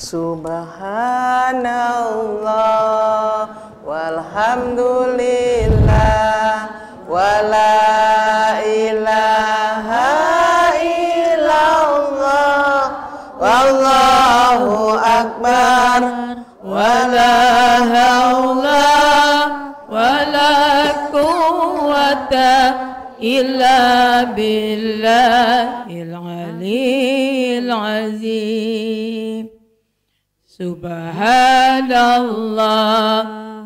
Subhanallah walhamdulillah wala ilaha illallah wallahu akbar wala haula wala quwwata illa billahil aliyyil azim. Subhanallah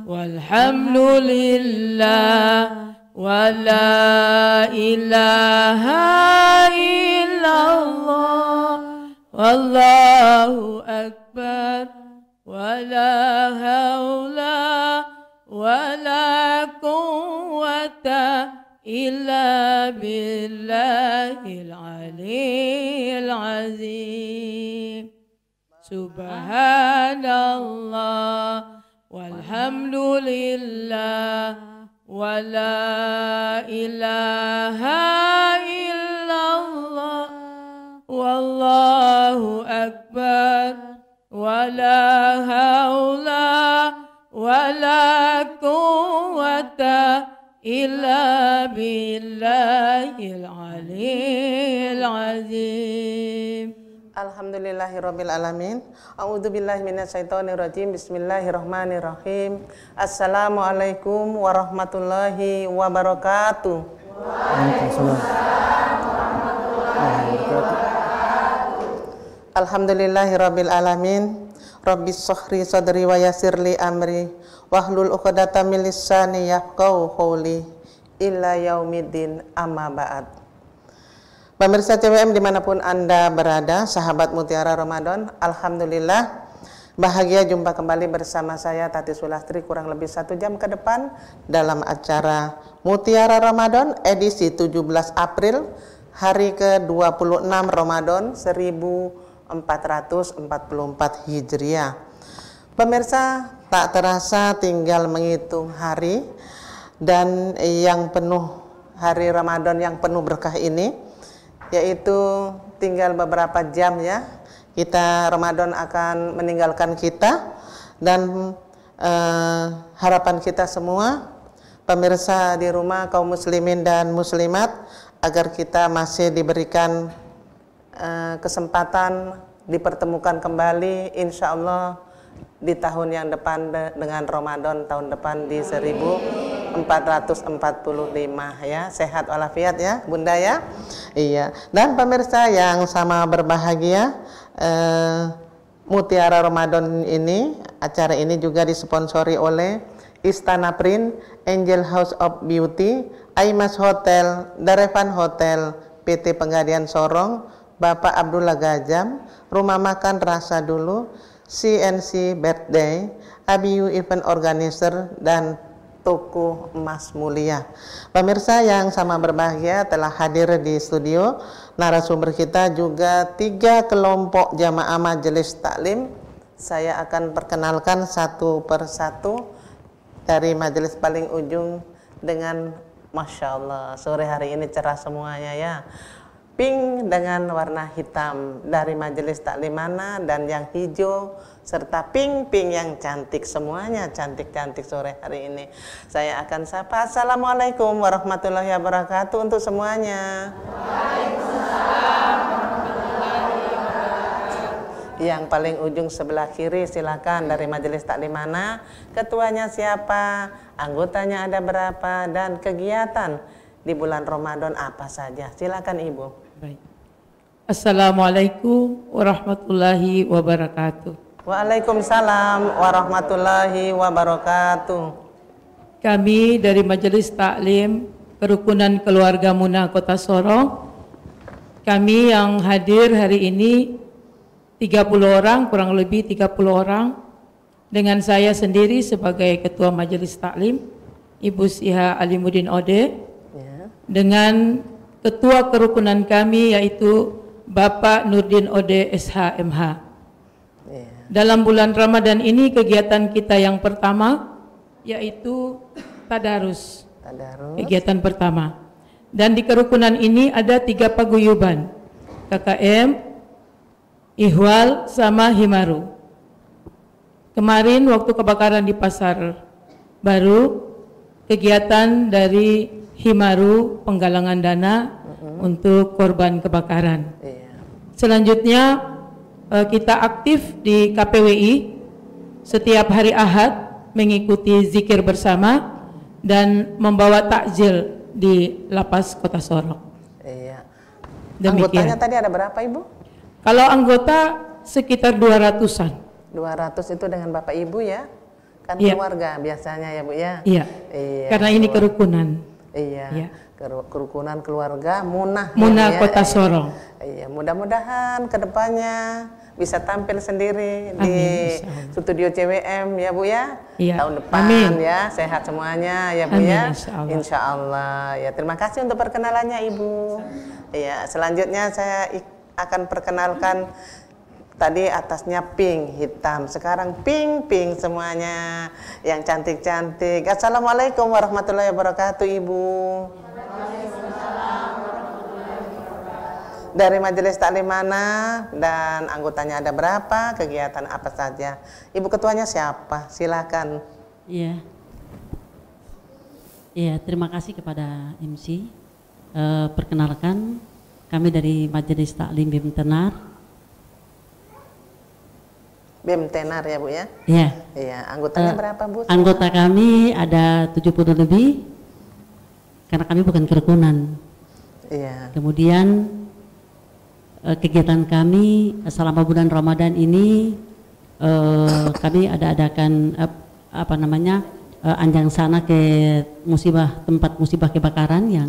walhamdulillah wala ilaha illallah wallahu akbar wala haula wala quwwata illa billahil aliyyil azim. Subhanallah walhamdulillah wala ilaha illallah wallahu akbar wala haula wala quwwata illa billahil aliyyil azim. Alhamdulillahirabbil alamin. A'udzubillahi minasyaitonirrajim. Bismillahirrahmanirrahim. Assalamualaikum warahmatullahi wabarakatuh. Waalaikumsalam warahmatullahi wabarakatuh. Alhamdulillahirabbil alamin. Rabbis shrah sadri wa yassirli amri wahlul 'uqdatam min lisani yafqahu qawli illa yaumiddin amma ba'd. Pemirsa CWM dimanapun Anda berada, sahabat Mutiara Ramadan, alhamdulillah bahagia jumpa kembali bersama saya Tati Sulastri kurang lebih 1 jam ke depan dalam acara Mutiara Ramadan edisi 17 April hari ke-26 Ramadan 1444 Hijriah. Pemirsa, tak terasa tinggal menghitung hari dan yang penuh hari Ramadan yang penuh berkah ini, yaitu tinggal beberapa jam ya, Ramadan akan meninggalkan kita. Dan harapan kita semua pemirsa di rumah, kaum muslimin dan muslimat, agar kita masih diberikan kesempatan dipertemukan kembali insya Allah di tahun yang depan dengan Ramadan tahun depan di 1445 ya. Sehat walafiat ya Bunda ya. Iya. Dan pemirsa yang sama berbahagia, Mutiara Ramadan ini, acara ini juga disponsori oleh Istana Print, Angel House of Beauty, Aimas Hotel, Darevan Hotel, PT Penggadian Sorong, Bapak Abdullah Gajam, Rumah Makan Rasa Dulu, CNC Birthday, ABU Event Organizer, dan Toko Emas Mulia. Pemirsa yang sama berbahagia, telah hadir di studio narasumber kita juga 3 kelompok jamaah majelis taklim. Saya akan perkenalkan satu persatu dari majelis paling ujung dengan Masya Allah, sore hari ini cerah semuanya ya. Pink dengan warna hitam dari majelis taklim mana, dan yang hijau serta pink yang cantik, semuanya cantik-cantik sore hari ini. Saya akan sapa. Assalamualaikum warahmatullahi wabarakatuh untuk semuanya. Waalaikumsalam warahmatullahi wabarakatuh. Yang paling ujung sebelah kiri silakan, dari majelis taklim mana, ketuanya siapa, anggotanya ada berapa, dan kegiatan di bulan Ramadan apa saja. Silakan Ibu. Baik. Assalamualaikum warahmatullahi wabarakatuh. Waalaikumsalam warahmatullahi wabarakatuh. Kami dari Majelis Taklim Kerukunan Keluarga Muna Kota Sorong, kami yang hadir hari ini 30 orang, kurang lebih 30 orang, dengan saya sendiri sebagai Ketua Majelis Taklim, Ibu Siha Alimuddin Ode, dengan Ketua Kerukunan kami yaitu Bapak Nurdin Ode SHMH. Dalam bulan Ramadan ini kegiatan kita yang pertama yaitu Tadarus. Kegiatan pertama. Dan di kerukunan ini ada 3 paguyuban, KKM, Ihwal, sama Himaru. Kemarin waktu kebakaran di Pasar Baru, kegiatan dari Himaru penggalangan dana untuk korban kebakaran. Selanjutnya kita aktif di KPWI setiap hari Ahad mengikuti zikir bersama dan membawa takjil di Lapas Kota Sorong. Iya. Demikian. Anggotanya tadi ada berapa Ibu? Kalau anggota sekitar 200-an. 200 itu dengan Bapak Ibu ya? Kan Iya. keluarga biasanya ya Bu ya? Iya. Iya. Karena ini kerukunan. Iya. Iya. Kerukunan keluarga Munah. Munah ya, Kota Bu, ya? Sorong. Iya, mudah-mudahan kedepannya bisa tampil sendiri Amin, di insyaallah. studio CWM ya Bu ya. Iya. Tahun depan Amin. ya, sehat semuanya ya Bu Amin, ya. insyaallah. Insyaallah. Ya, terima kasih untuk perkenalannya Ibu. Iya, selanjutnya saya akan perkenalkan tadi atasnya pink hitam, sekarang pink semuanya yang cantik-cantik. Assalamualaikum warahmatullahi wabarakatuh Ibu. Dari majelis taklim mana dan anggotanya ada berapa, kegiatan apa saja. Ibu ketuanya siapa? Silakan. Iya. Iya, terima kasih kepada MC. Perkenalkan, kami dari Majelis Taklim BEM Tenar. BEM Tenar ya Bu ya? Iya. Iya, anggotanya berapa Bu? Anggota kami ada 70 lebih, karena kami bukan kerukunan. Iya. Kemudian kegiatan kami selama bulan Ramadan ini kami adakan anjang sana ke tempat musibah kebakaran yang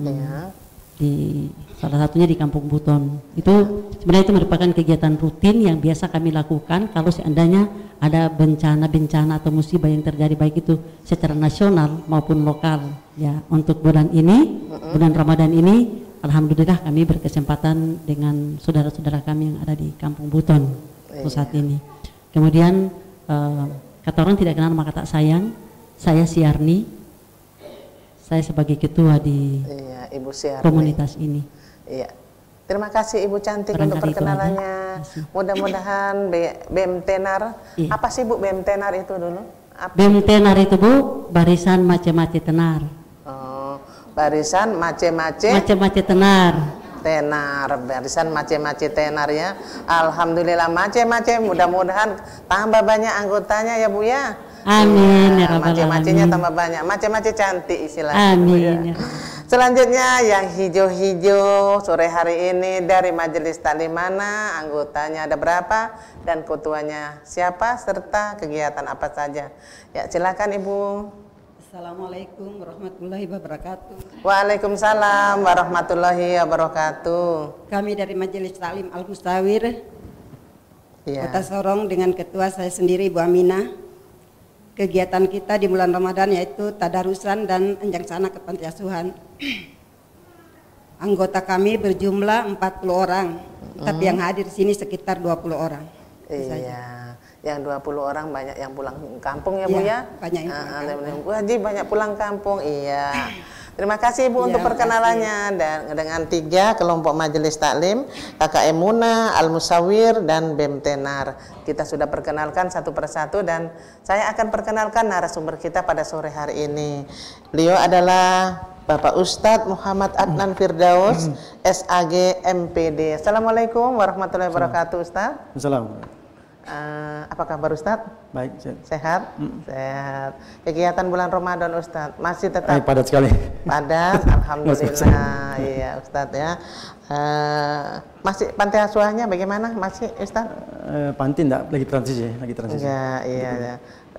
di salah satunya di Kampung Buton. Itu sebenarnya itu merupakan kegiatan rutin yang biasa kami lakukan kalau seandainya ada bencana atau musibah yang terjadi, baik itu secara nasional maupun lokal. Ya, untuk bulan ini, bulan Ramadan ini, alhamdulillah kami berkesempatan dengan saudara-saudara kami yang ada di Kampung Buton pusat ini. Kemudian kata orang tidak kenal maka tak sayang. Saya Siarni, saya sebagai ketua di Ibu Siarni. Komunitas ini. Iya. Terima kasih Ibu cantik Barangkali untuk perkenalannya. Mudah-mudahan BEM Tenar. Iya. Apa sih Bu BEM Tenar itu dulu? BEM Tenar itu Bu, barisan mace-mace tenar. Oh, barisan mace-mace Tenar. tenar, barisan mace-mace tenar ya. Alhamdulillah mace-mace, mudah-mudahan tambah banyak anggotanya ya Bu ya. Amin ya rabbal mace-macenya alamin. tambah banyak, mace-mace cantik istilahnya. Amin ya. Selanjutnya yang hijau-hijau sore hari ini dari majelis taklim mana, anggotanya ada berapa dan ketuanya siapa serta kegiatan apa saja. Ya, silakan Ibu. Assalamualaikum warahmatullahi wabarakatuh. Waalaikumsalam warahmatullahi wabarakatuh. Kami dari Majelis Taklim Al Mustawir Kota Iya. Sorong dengan ketua saya sendiri Ibu Aminah. Kegiatan kita di bulan Ramadan yaitu tadarusan dan anjang sana ke panti asuhan. Anggota kami berjumlah 40 orang, tapi yang hadir di sini sekitar 20 orang. Iya. Yang 20 orang banyak yang pulang kampung ya Bu Iya, ya? banyak yang pulang kampung. Wajib banyak pulang kampung. Iya. Terima kasih Ibu untuk Iya, perkenalannya dan dengan 3 kelompok majelis taklim, KKM Munah, Al Musawir dan BEM Tenar. Kita sudah perkenalkan satu persatu dan saya akan perkenalkan narasumber kita pada sore hari ini. Beliau adalah Bapak Ustadz Muhammad Adnan Firdaus, SAG MPD. Assalamualaikum warahmatullahi wabarakatuh Ustadz. Assalamualaikum. Apa kabar Ustadz? Baik, Sehat? Sehat. Kegiatan bulan Ramadan Ustadz masih tetap padat sekali. padat, alhamdulillah. Iya Ustadz ya. Masih panti asuhannya bagaimana? Masih Ustadz? Panti enggak lagi transisi, Enggak, iya ya.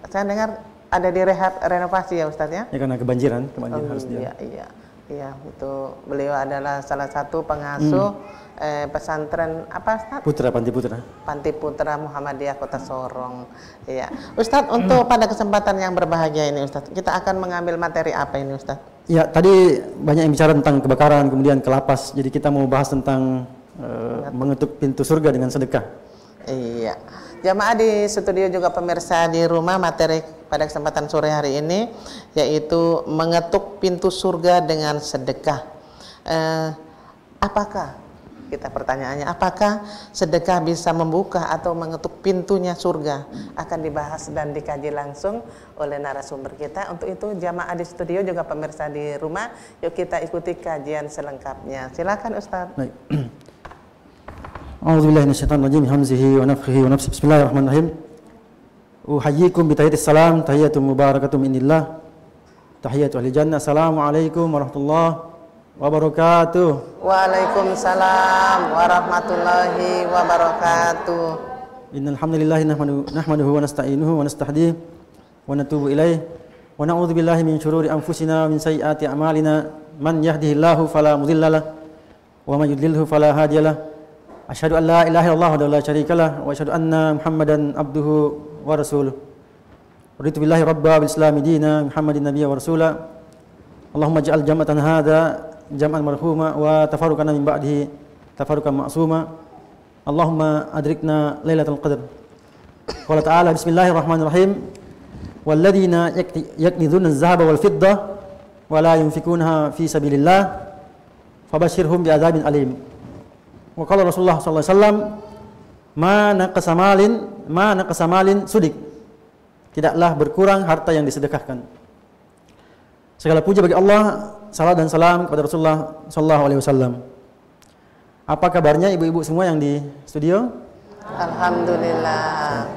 Saya dengar ada di rehab renovasi ya Ustadz ya? Ya karena kebanjiran harus dia. Iya, itu beliau adalah salah satu pengasuh pesantren apa Ustadz? Panti Putra. Panti Putra Muhammadiyah Kota Sorong. Iya. Ustadz, untuk pada kesempatan yang berbahagia ini Ustadz, kita akan mengambil materi apa ini Ustadz? Ya, tadi banyak yang bicara tentang kebakaran, kemudian ke lapas. Jadi kita mau bahas tentang mengetuk pintu surga dengan sedekah. Iya. Jamaah di studio juga pemirsa di rumah, materi pada kesempatan sore hari ini yaitu mengetuk pintu surga dengan sedekah. Apakah Kita pertanyaannya, apakah sedekah bisa membuka atau mengetuk pintunya surga? Akan dibahas dan dikaji langsung oleh narasumber kita. Untuk itu jamaah di studio juga pemirsa di rumah, yuk kita ikuti kajian selengkapnya. Silakan Ustaz. Baik. A'udzubillahi minasyaitonir rajim. Hamzihi wa nafthihi wa nafsi. Bismillahirrahmanirrahim. Uhayyikum bi tahiyatis salam, tahiyatun mubarakatun minillah. Tahiyatu ahli jannah. Assalamualaikum warahmatullahi wabarakatuh. Waalaikumsalam warahmatullahi wabarakatuh. Innal hamdalillah nahmaduhu wa nasta'inuhu wa nastahdihi wa natubu ilaih wa na'udzu billahi min syururi anfusina wa min sayyiati a'malina man yahdihillahu fala mudhillalah wa man yudlilhu fala hadiyalah. Asyhadu an la ilaha illallah wa la syarikalah wa asyhadu anna Muhammadan abduhu wa rasuluh. Raditu billahi rabba bil islami dina Muhammadin nabiyya wa rasula. Allahumma ij'al jam'atan hadza jam'an marhuma wa tafarruqana min ba'dihi tafarruqan ma'suma. Allahumma adrikna lailatul qadr. Qala ta'ala bismillahirrahmanirrahim. Walladzina yaknizuna adh-dhahaba wal fiddah wa la yunfikunaha fi sabilillah fabashshirhum bi'adzabin alim. Wa qala Rasulullah sallallahu alaihi wasallam ma naqasa malin sudik. Tidaklah berkurang harta yang disedekahkan. Segala puji bagi Allah, salat dan salam kepada Rasulullah sallallahu alaihi wasallam. Apa kabarnya ibu-ibu semua yang di studio? Alhamdulillah.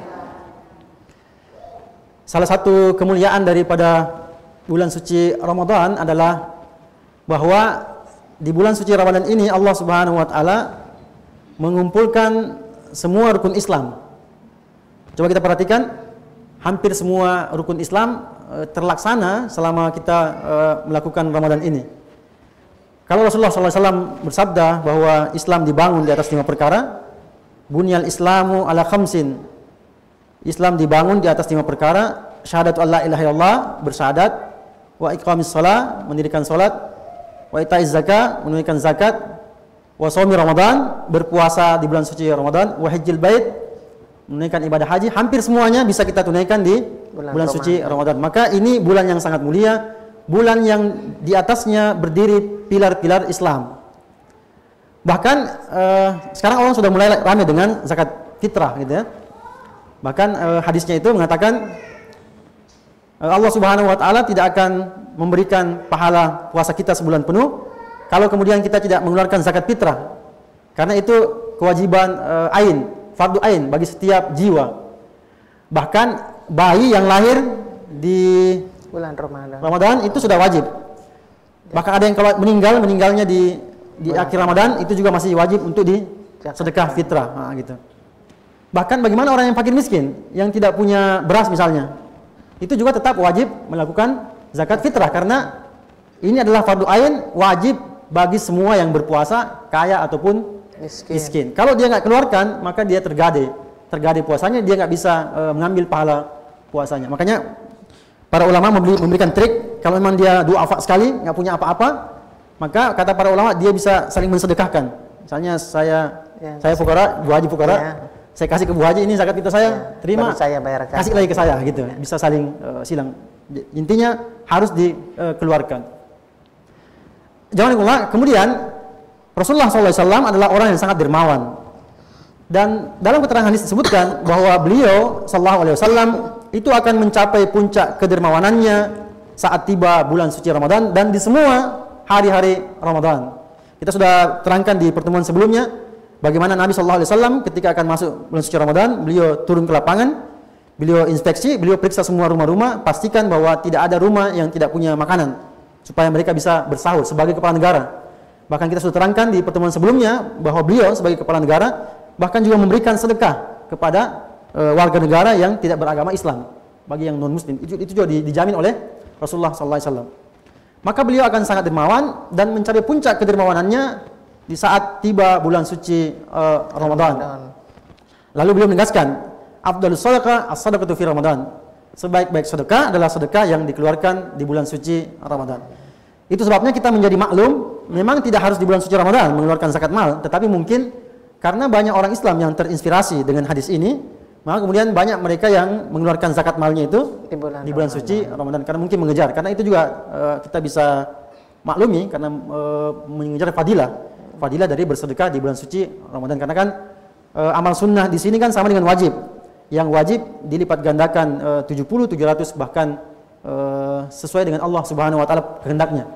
Salah satu kemuliaan daripada bulan suci Ramadan adalah bahwa di bulan suci Ramadan ini Allah Subhanahu wa taala mengumpulkan semua rukun Islam. Coba kita perhatikan, hampir semua rukun Islam terlaksana selama kita melakukan Ramadan ini. Kalau Rasulullah SAW bersabda bahwa Islam dibangun di atas 5 perkara, bunyal Islamu ala khamsin. Islam dibangun di atas 5 perkara, syahadatu alla ilaha illallah, bersyahadat, wa iqamis shalah, mendirikan salat, wa itaiz zakat, menunaikan zakat, wa shaumi Ramadan, berpuasa di bulan suci Ramadan, wa hajjil bait, menunaikan ibadah haji. Hampir semuanya bisa kita tunaikan di bulan suci Ramadan. Maka ini bulan yang sangat mulia, bulan yang di atasnya berdiri pilar-pilar Islam. Bahkan sekarang orang sudah mulai ramai dengan zakat fitrah gitu ya. Bahkan hadisnya itu mengatakan Allah Subhanahu wa taala tidak akan memberikan pahala puasa kita sebulan penuh kalau kemudian kita tidak mengeluarkan zakat fitrah. Karena itu kewajiban ain, fardu ain bagi setiap jiwa. Bahkan bayi yang lahir di bulan Ramadan itu sudah wajib. Bahkan ada yang kalau meninggalnya di akhir Ramadan itu juga masih wajib untuk di sedekah fitrah, gitu. Bahkan bagaimana orang yang fakir miskin yang tidak punya beras misalnya, itu juga tetap wajib melakukan zakat fitrah karena ini adalah fardu ain wajib bagi semua yang berpuasa, kaya ataupun miskin. Kalau dia nggak keluarkan, maka dia tergade puasanya, dia nggak bisa mengambil pahala puasanya. Makanya para ulama memberikan trik, kalau memang dia duafa sekali, nggak punya apa-apa, maka kata para ulama dia bisa saling mensedekahkan. Misalnya saya fukara, Bu Haji fukara, saya kasih ke Bu Haji ini zakat kita saya, terima, saya bayarkan, kasih lagi ke saya, gitu. Bisa saling silang. Intinya harus dikeluarkan. Jangan lupa, kemudian Rasulullah SAW adalah orang yang sangat dermawan. Dan dalam keterangan hadis disebutkan bahwa beliau SAW itu akan mencapai puncak kedermawanannya saat tiba bulan suci Ramadan dan di semua hari-hari Ramadan. Kita sudah terangkan di pertemuan sebelumnya bagaimana Nabi SAW ketika akan masuk bulan suci Ramadan, beliau turun ke lapangan, beliau inspeksi, beliau periksa semua rumah-rumah, pastikan bahwa tidak ada rumah yang tidak punya makanan supaya mereka bisa bersahur sebagai kepala negara. Bahkan kita sudah terangkan di pertemuan sebelumnya bahwa beliau sebagai kepala negara bahkan juga memberikan sedekah kepada warga negara yang tidak beragama Islam bagi yang non muslim. Itu juga dijamin oleh Rasulullah SAW. Maka beliau akan sangat dermawan dan mencari puncak kedermawanannya di saat tiba bulan suci Ramadan. Lalu beliau menegaskan, afdhalus shadaqah as-shadaqatu fi Ramadan. Sebaik-baik sedekah adalah sedekah yang dikeluarkan di bulan suci Ramadan. Itu sebabnya kita menjadi maklum, memang tidak harus di bulan suci Ramadan mengeluarkan zakat mal, tetapi mungkin karena banyak orang Islam yang terinspirasi dengan hadis ini, maka kemudian banyak mereka yang mengeluarkan zakat malnya itu di bulan suci Ramadan karena mungkin mengejar. Karena itu juga kita bisa maklumi karena mengejar fadilah. fadilah dari bersedekah di bulan suci Ramadan, karena kan amal sunnah di sini kan sama dengan wajib. Yang wajib dilipat gandakan 70, 700 bahkan sesuai dengan Allah Subhanahu wa taala kehendaknya.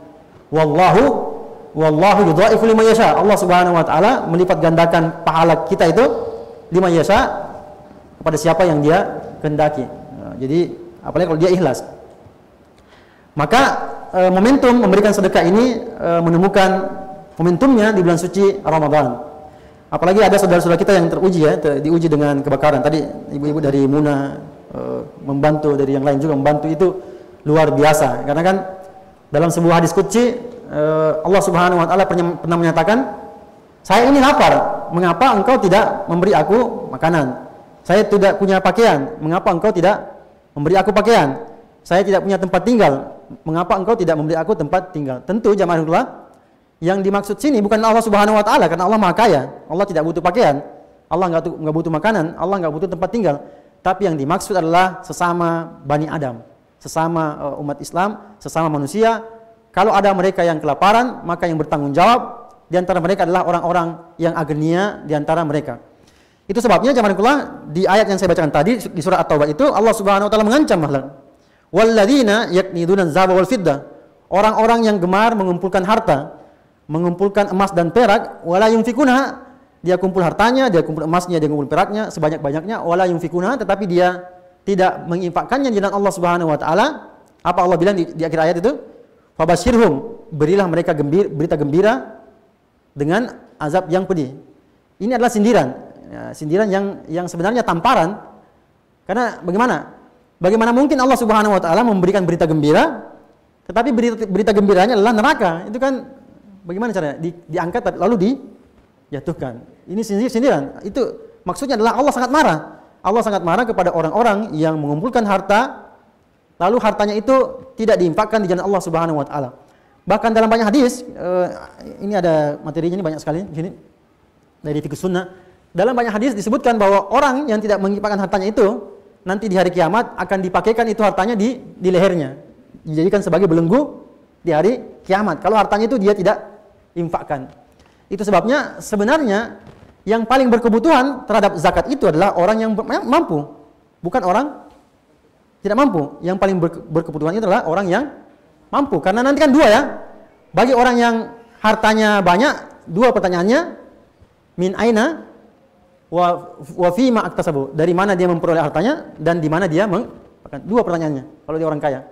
Wallahu yudhaifu liman yasha. Allah Subhanahu wa taala melipat gandakan pahala kita itu liman yasha kepada siapa yang dia kehendaki. Jadi apalagi kalau dia ikhlas. Maka momentum memberikan sedekah ini menemukan momentumnya di bulan suci Ramadan. Apalagi ada saudara-saudara kita yang teruji ya, diuji dengan kebakaran. Tadi ibu-ibu dari Muna membantu, dari yang lain juga membantu, itu luar biasa. Karena kan dalam sebuah hadis qudsi Allah Subhanahu wa taala pernah menyatakan, "Saya ini lapar, mengapa engkau tidak memberi aku makanan? Saya tidak punya pakaian, mengapa engkau tidak memberi aku pakaian? Saya tidak punya tempat tinggal, mengapa engkau tidak memberi aku tempat tinggal?" Tentu jamaah yang dimaksud sini bukan Allah Subhanahu wa taala, karena Allah Maha Kaya. Allah tidak butuh pakaian, Allah nggak butuh makanan, Allah nggak butuh tempat tinggal. Tapi yang dimaksud adalah sesama Bani Adam, sesama umat Islam, sesama manusia. Kalau ada mereka yang kelaparan, maka yang bertanggung jawab di antara mereka adalah orang-orang yang agnia di antara mereka. Itu sebabnya jamaah di ayat yang saya bacakan tadi di surah At-Taubah itu Allah Subhanahu wa taala mengancam bahwa walladzina yakniduna dzahaba wal fiddah, orang-orang yang gemar mengumpulkan harta, mengumpulkan emas dan perak, wala yunfikunha, dia kumpul hartanya, dia kumpul emasnya, dia kumpul peraknya sebanyak-banyaknya, wala yunfikunha, tetapi dia tidak menginfakkannya di jalan Allah Subhanahu wa taala. Apa Allah bilang di akhir ayat itu? Fabasyirhum, berilah mereka berita gembira dengan azab yang pedih. Ini adalah sindiran, ya, sindiran yang sebenarnya tamparan. Karena bagaimana mungkin Allah Subhanahu wa taala memberikan berita gembira, tetapi berita gembiranya adalah neraka. Itu kan bagaimana caranya? Diangkat lalu dijatuhkan. Ini sindiran. Itu maksudnya adalah Allah sangat marah. Allah sangat marah kepada orang-orang yang mengumpulkan harta, lalu hartanya itu tidak diinfakkan di jalan Allah Subhanahu wa taala. Bahkan dalam banyak hadis, ini ada materinya ini banyak sekali di sini dari fikih sunnah. Dalam banyak hadis disebutkan bahwa orang yang tidak menginfakkan hartanya itu nanti di hari kiamat akan dipakaikan itu hartanya di lehernya, dijadikan sebagai belenggu di hari kiamat. Kalau hartanya itu dia tidak infakkan. Itu sebabnya sebenarnya yang paling berkebutuhan terhadap zakat itu adalah orang yang mampu, bukan orang tidak mampu. Yang paling berkebutuhan itu adalah orang yang mampu. Karena nanti kan dua ya. Bagi orang yang hartanya banyak, dua pertanyaannya, min aina wa fima aktasabu, dari mana dia memperoleh hartanya dan di mana dia dua pertanyaannya. Kalau dia orang kaya.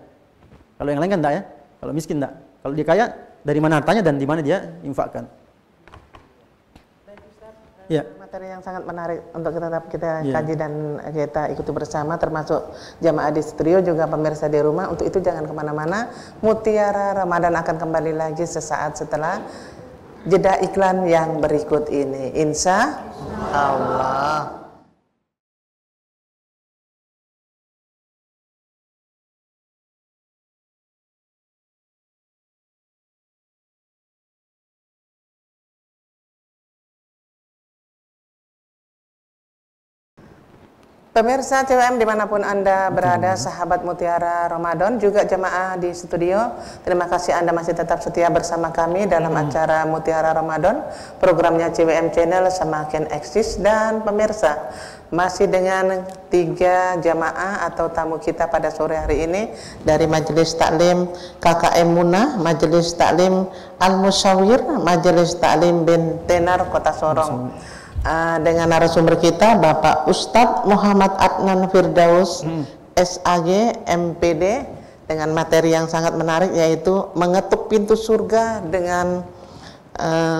Kalau yang lain kan enggak ya. Kalau miskin enggak. Kalau dia kaya, dari mana hartanya dan di mana dia infakkan. Ya. Materi yang sangat menarik untuk kita kaji dan kita ikuti bersama, termasuk jamaah di studio juga pemirsa di rumah. Untuk itu jangan kemana-mana. Mutiara Ramadan akan kembali lagi sesaat setelah jeda iklan yang berikut ini. Insya Allah. Pemirsa CWM dimanapun Anda berada, sahabat Mutiara Ramadan, juga jemaah di studio, terima kasih Anda masih tetap setia bersama kami dalam acara Mutiara Ramadan, programnya CWM Channel semakin eksis. Dan pemirsa, masih dengan 3 jamaah atau tamu kita pada sore hari ini dari Majelis Taklim KKM Muna, Majelis Taklim Al-Musyawir, Majelis Taklim bin Tenar Kota Sorong. Dengan narasumber kita Bapak Ustadz Muhammad Adnan Firdaus SAG MPD, dengan materi yang sangat menarik, yaitu mengetuk pintu surga dengan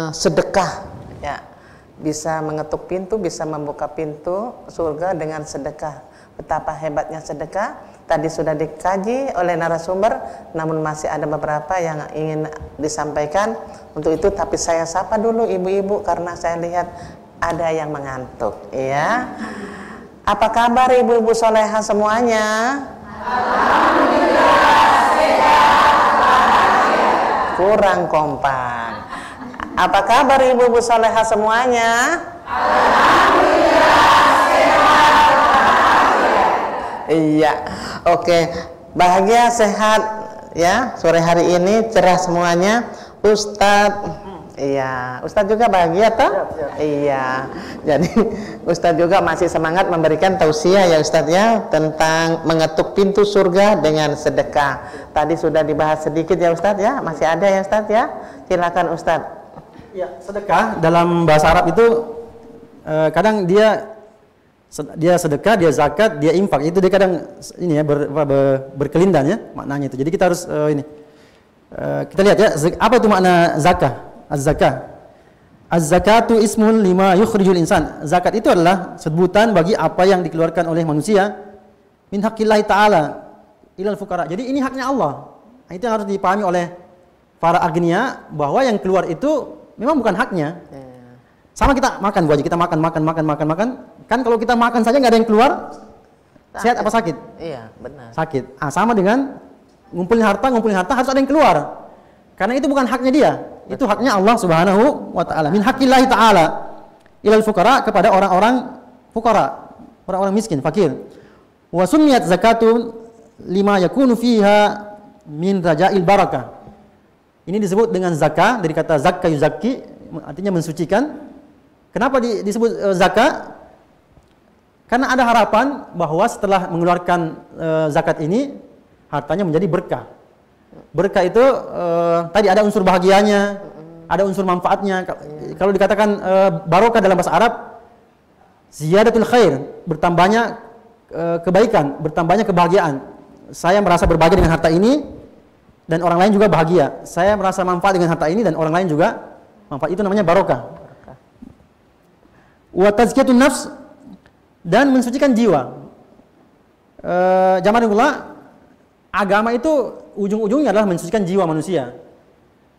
sedekah ya. Bisa mengetuk pintu, bisa membuka pintu surga dengan sedekah. Betapa hebatnya sedekah tadi sudah dikaji oleh narasumber, namun masih ada beberapa yang ingin disampaikan. Untuk itu tapi saya sapa dulu ibu-ibu karena saya lihat ada yang mengantuk, ya. Apa kabar ibu-ibu soleha semuanya? Alhamdulillah sehat, bahagia. Kurang kompak. Apa kabar ibu-ibu soleha semuanya? Alhamdulillah sehat, bahagia. Iya, oke. Bahagia, sehat, ya. Sore hari ini cerah semuanya. Ustadz Iya, Ustadz juga bahagia toh? Iya. Jadi Ustadz juga masih semangat memberikan tausiah ya Ustadz ya tentang mengetuk pintu surga dengan sedekah. Tadi sudah dibahas sedikit ya Ustadz ya, masih ada ya Ustadz ya. Silakan Ustadz. Ya, sedekah dalam bahasa Arab itu kadang dia sedekah, dia zakat, dia infak. Itu dia kadang ini ya berkelindan ya maknanya itu. Jadi kita harus kita lihat ya apa itu makna zakah. Az-zakah. Az-zakatu ismun lima yukhrijul insan. Zakat itu adalah sebutan bagi apa yang dikeluarkan oleh manusia min haqqillahi ta'ala ilal fuqara. Jadi ini haknya Allah. Nah, itu yang harus dipahami oleh para agniya bahwa yang keluar itu memang bukan haknya. Sama kita makan Bu Haji, kita makan. Kan kalau kita makan saja nggak ada yang keluar, sehat apa sakit? Iya, benar. Sakit. Sama dengan ngumpulin harta harus ada yang keluar. Karena itu bukan haknya dia. Itu haknya Allah Subhanahu wa taala. Min haqqillahi taala ilal fuqara, kepada orang-orang fuqara, orang-orang miskin, fakir. Wa summiyat zakatun lima yakunu fiha min raja'il barakah. Ini disebut dengan zakah dari kata zakka yuzakki, artinya mensucikan. Kenapa disebut zakah? Karena ada harapan bahwa setelah mengeluarkan zakat ini hartanya menjadi berkah. Berkah itu tadi ada unsur bahagianya, ada unsur manfaatnya. Kalau dikatakan barokah dalam bahasa Arab, ziyadatul khair, bertambahnya kebaikan, bertambahnya kebahagiaan. Saya merasa berbahagia dengan harta ini dan orang lain juga bahagia. Saya merasa manfaat dengan harta ini dan orang lain juga manfaat. Itu namanya barokah. Wa tazkiyatun nafs, dan mensucikan jiwa. Jamaah agama itu ujung-ujungnya adalah mensucikan jiwa manusia.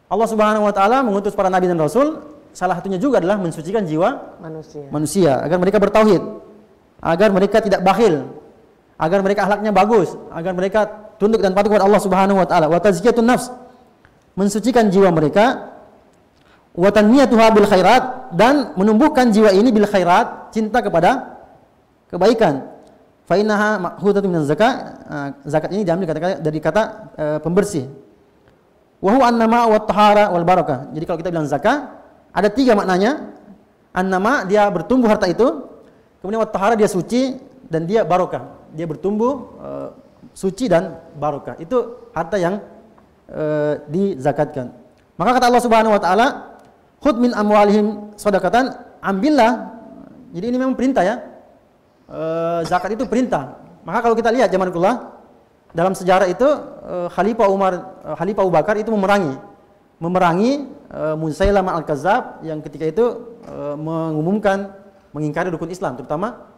Allah Subhanahu wa taala mengutus para nabi dan rasul, salah satunya juga adalah mensucikan jiwa manusia agar mereka bertauhid, agar mereka tidak bakhil, agar mereka akhlaknya bagus, agar mereka tunduk dan patuh kepada Allah Subhanahu wa taala. Wa tazkiyatun nafs, mensucikan jiwa mereka. Wa tanmiyatuha bil khairat, dan menumbuhkan jiwa ini bil khairat, cinta kepada kebaikan. Fa innaha ma'hudatun min zakat. Zakat ini diambil dari kata pembersih. Wa huwa an-nama wa at-tahara wal barakah. Jadi kalau kita bilang zakat ada 3 maknanya. An-nama, dia bertumbuh harta itu. Kemudian wa at-tahara, dia suci, dan dia barakah. Dia bertumbuh suci dan barakah. Itu harta yang dizakatkan. Maka kata Allah Subhanahu wa taala, khudh min amwalihim shadaqatan, ambillah. Jadi ini memang perintah ya. Zakat itu perintah. Maka kalau kita lihat zamanullah, dalam sejarah itu Khalifah Abu Bakar itu memerangi Musailamah al-Kadzdzab yang ketika itu mengumumkan mengingkari rukun Islam terutama.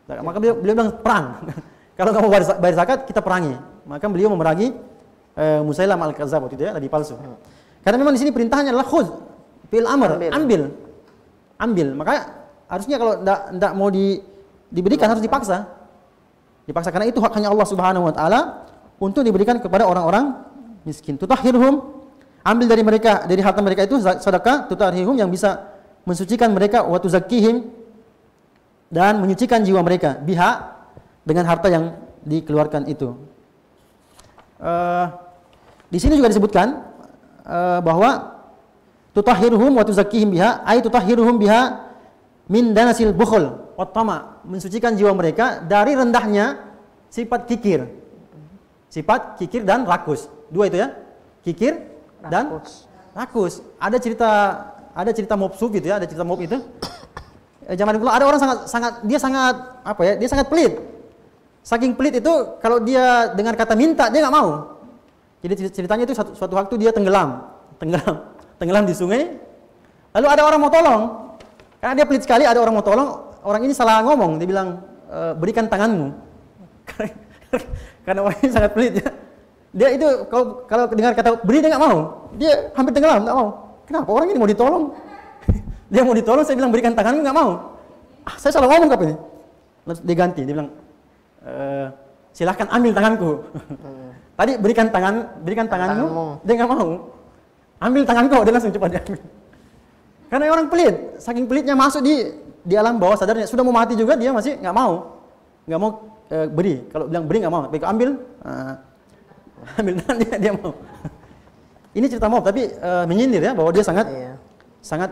Maka beliau bilang perang. Kalau nggak mau bayar zakat, kita perangi. Maka beliau memerangi Musailamah al-Kadzdzab waktu itu ya, nabi palsu. Karena memang di sini perintahnya adalah khudh fil amr, ambil. Maka harusnya kalau enggak mau diberikan harus dipaksa karena itu haknya Allah Subhanahu wa taala untuk diberikan kepada orang-orang miskin. Tutahhirhum, ambil dari mereka, dari harta mereka itu sedekah, tutahhirhum, yang bisa mensucikan mereka, wa tuzakkihim, dan menyucikan jiwa mereka, biha, dengan harta yang dikeluarkan itu. Di sini juga disebutkan bahwa tutahhiruhum wa tuzakkihim biha, ay tutahhiruhum biha min danasil bukhul wa tama, mensucikan jiwa mereka dari rendahnya sifat kikir dan rakus. 2 itu ya, kikir dan rakus. Ada cerita mobsuf gitu ya, ada cerita mob itu. Zaman dulu ada orang dia sangat pelit. Saking pelit itu kalau dia dengar kata minta dia nggak mau. Jadi ceritanya itu suatu waktu dia tenggelam di sungai. Lalu ada orang mau tolong. Karena dia pelit sekali, ada orang mau tolong. Orang ini salah ngomong, dia bilang berikan tanganmu. Karena orang ini sangat pelit ya. Dia itu kalau dengar kata beri dia nggak mau. Dia hampir tenggelam, nggak mau. Kenapa? Orang ini mau ditolong. Dia mau ditolong, saya bilang berikan tanganmu, nggak mau. Saya salah ngomong apa ini? Lalu dia ganti, dia bilang silahkan ambil tanganku. Tadi berikan tanganmu, dia nggak mau. Ambil tanganku, dia langsung cepat diambil. Karena orang pelit, saking pelitnya masuk di alam bawah sadarnya, sudah mau mati juga dia masih nggak mau beri. Kalau bilang beri nggak mau, tapi ambil tangan dia mau. Ini cerita mau, tapi menyindir ya bahwa dia sangat sangat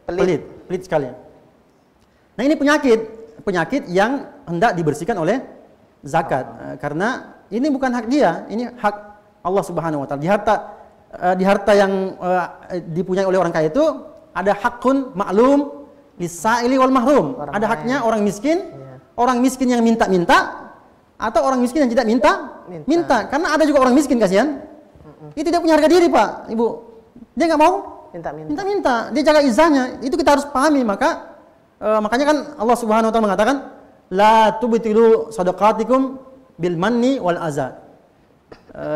pelit sekali. Nah ini penyakit yang hendak dibersihkan oleh zakat, karena ini bukan hak dia, ini hak Allah Subhanahu Wa Taala. Di harta yang dipunyai oleh orang kaya itu ada hakun maklum lisaili wal mahrum. Ada haknya orang miskin, orang miskin yang minta-minta, atau orang miskin yang tidak minta. Karena ada juga orang miskin, kasihan. Itu dia punya harga diri, Pak, Ibu. Dia nggak mau minta-minta. Dia jaga izahnya. Itu kita harus pahami. Makanya kan Allah Subhanahu Wa Taala mengatakan, la tubtilu shadaqatikum bil manni wal aza.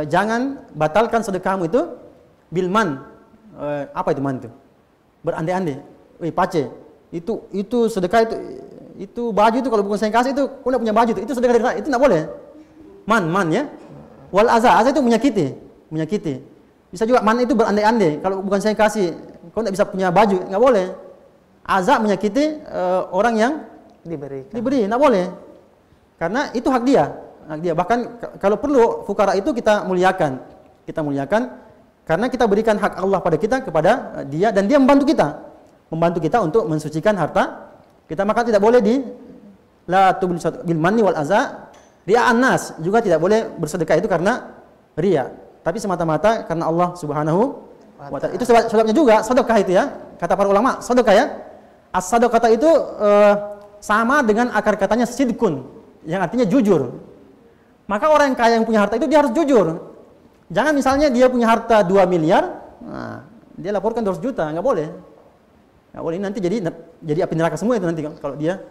Jangan batalkan sedekahmu itu bil man. Apa itu man itu? Berandai-andai. Pace. Itu sedekah itu baju itu kalau bukan saya kasih itu, kau enggak punya baju itu sedekah dari saya. Itu enggak boleh. Man ya. Wal aza itu menyakiti. Bisa juga man itu berandai-andai. Kalau bukan saya kasih, kau enggak bisa punya baju, enggak boleh. Aza menyakiti orang yang diberi, enggak boleh. Karena itu hak dia. Bahkan kalau perlu fukara itu kita muliakan karena kita berikan hak Allah pada kita kepada dia, dan dia membantu kita untuk mensucikan harta kita. Maka tidak boleh la tubul bil manni wal aza ria'an nas, juga tidak boleh bersedekah itu karena ria, tapi semata-mata karena Allah Subhanahu wa Ta'ala. Itu sebabnya juga sedekah itu ya, kata para ulama, sedekah ya, as-sadaqah itu sama dengan akar katanya sidqun, yang artinya jujur. Maka orang yang kaya yang punya harta itu dia harus jujur. Jangan misalnya dia punya harta 2 miliar, dia laporkan 200 juta, nggak boleh. Nggak boleh, nanti jadi api neraka semua itu nanti kalau dia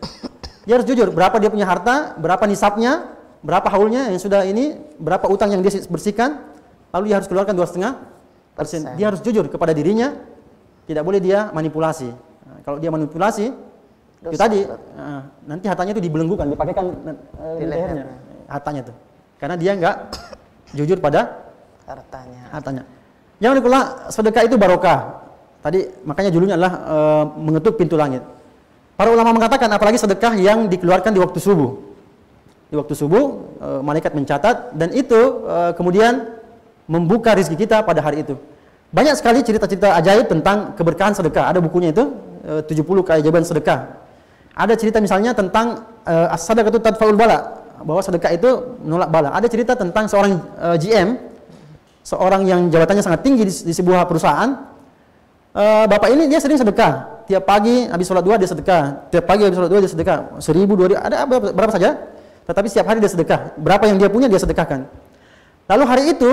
harus jujur. Berapa dia punya harta, berapa nisabnya, berapa haulnya yang sudah ini, berapa utang yang dia bersihkan, lalu dia harus keluarkan 2,5%. Dia harus jujur kepada dirinya, tidak boleh dia manipulasi. Kalau dia manipulasi, itu tadi nanti hartanya itu dibelenggukan, dipakaikan di lehernya, hartanya tuh, karena dia nggak jujur pada hartanya. Jangan lupa sedekah itu barokah. Tadi makanya judulnya adalah mengetuk pintu langit. Para ulama mengatakan apalagi sedekah yang dikeluarkan di waktu subuh. Di waktu subuh malaikat mencatat, dan itu kemudian membuka rezeki kita pada hari itu. Banyak sekali cerita-cerita ajaib tentang keberkahan sedekah. Ada bukunya itu 70 keajaiban sedekah. Ada cerita misalnya tentang as-sadaqatu tadfa'ul bala, bahwa sedekah itu menolak bala. Ada cerita tentang seorang GM, seorang yang jabatannya sangat tinggi di sebuah perusahaan. Bapak ini dia sering sedekah. Tiap pagi habis sholat duha dia sedekah. Tiap pagi habis sholat duha dia sedekah. 1.000, 2.000, ada berapa saja. Tetapi setiap hari dia sedekah. Berapa yang dia punya dia sedekahkan. Lalu hari itu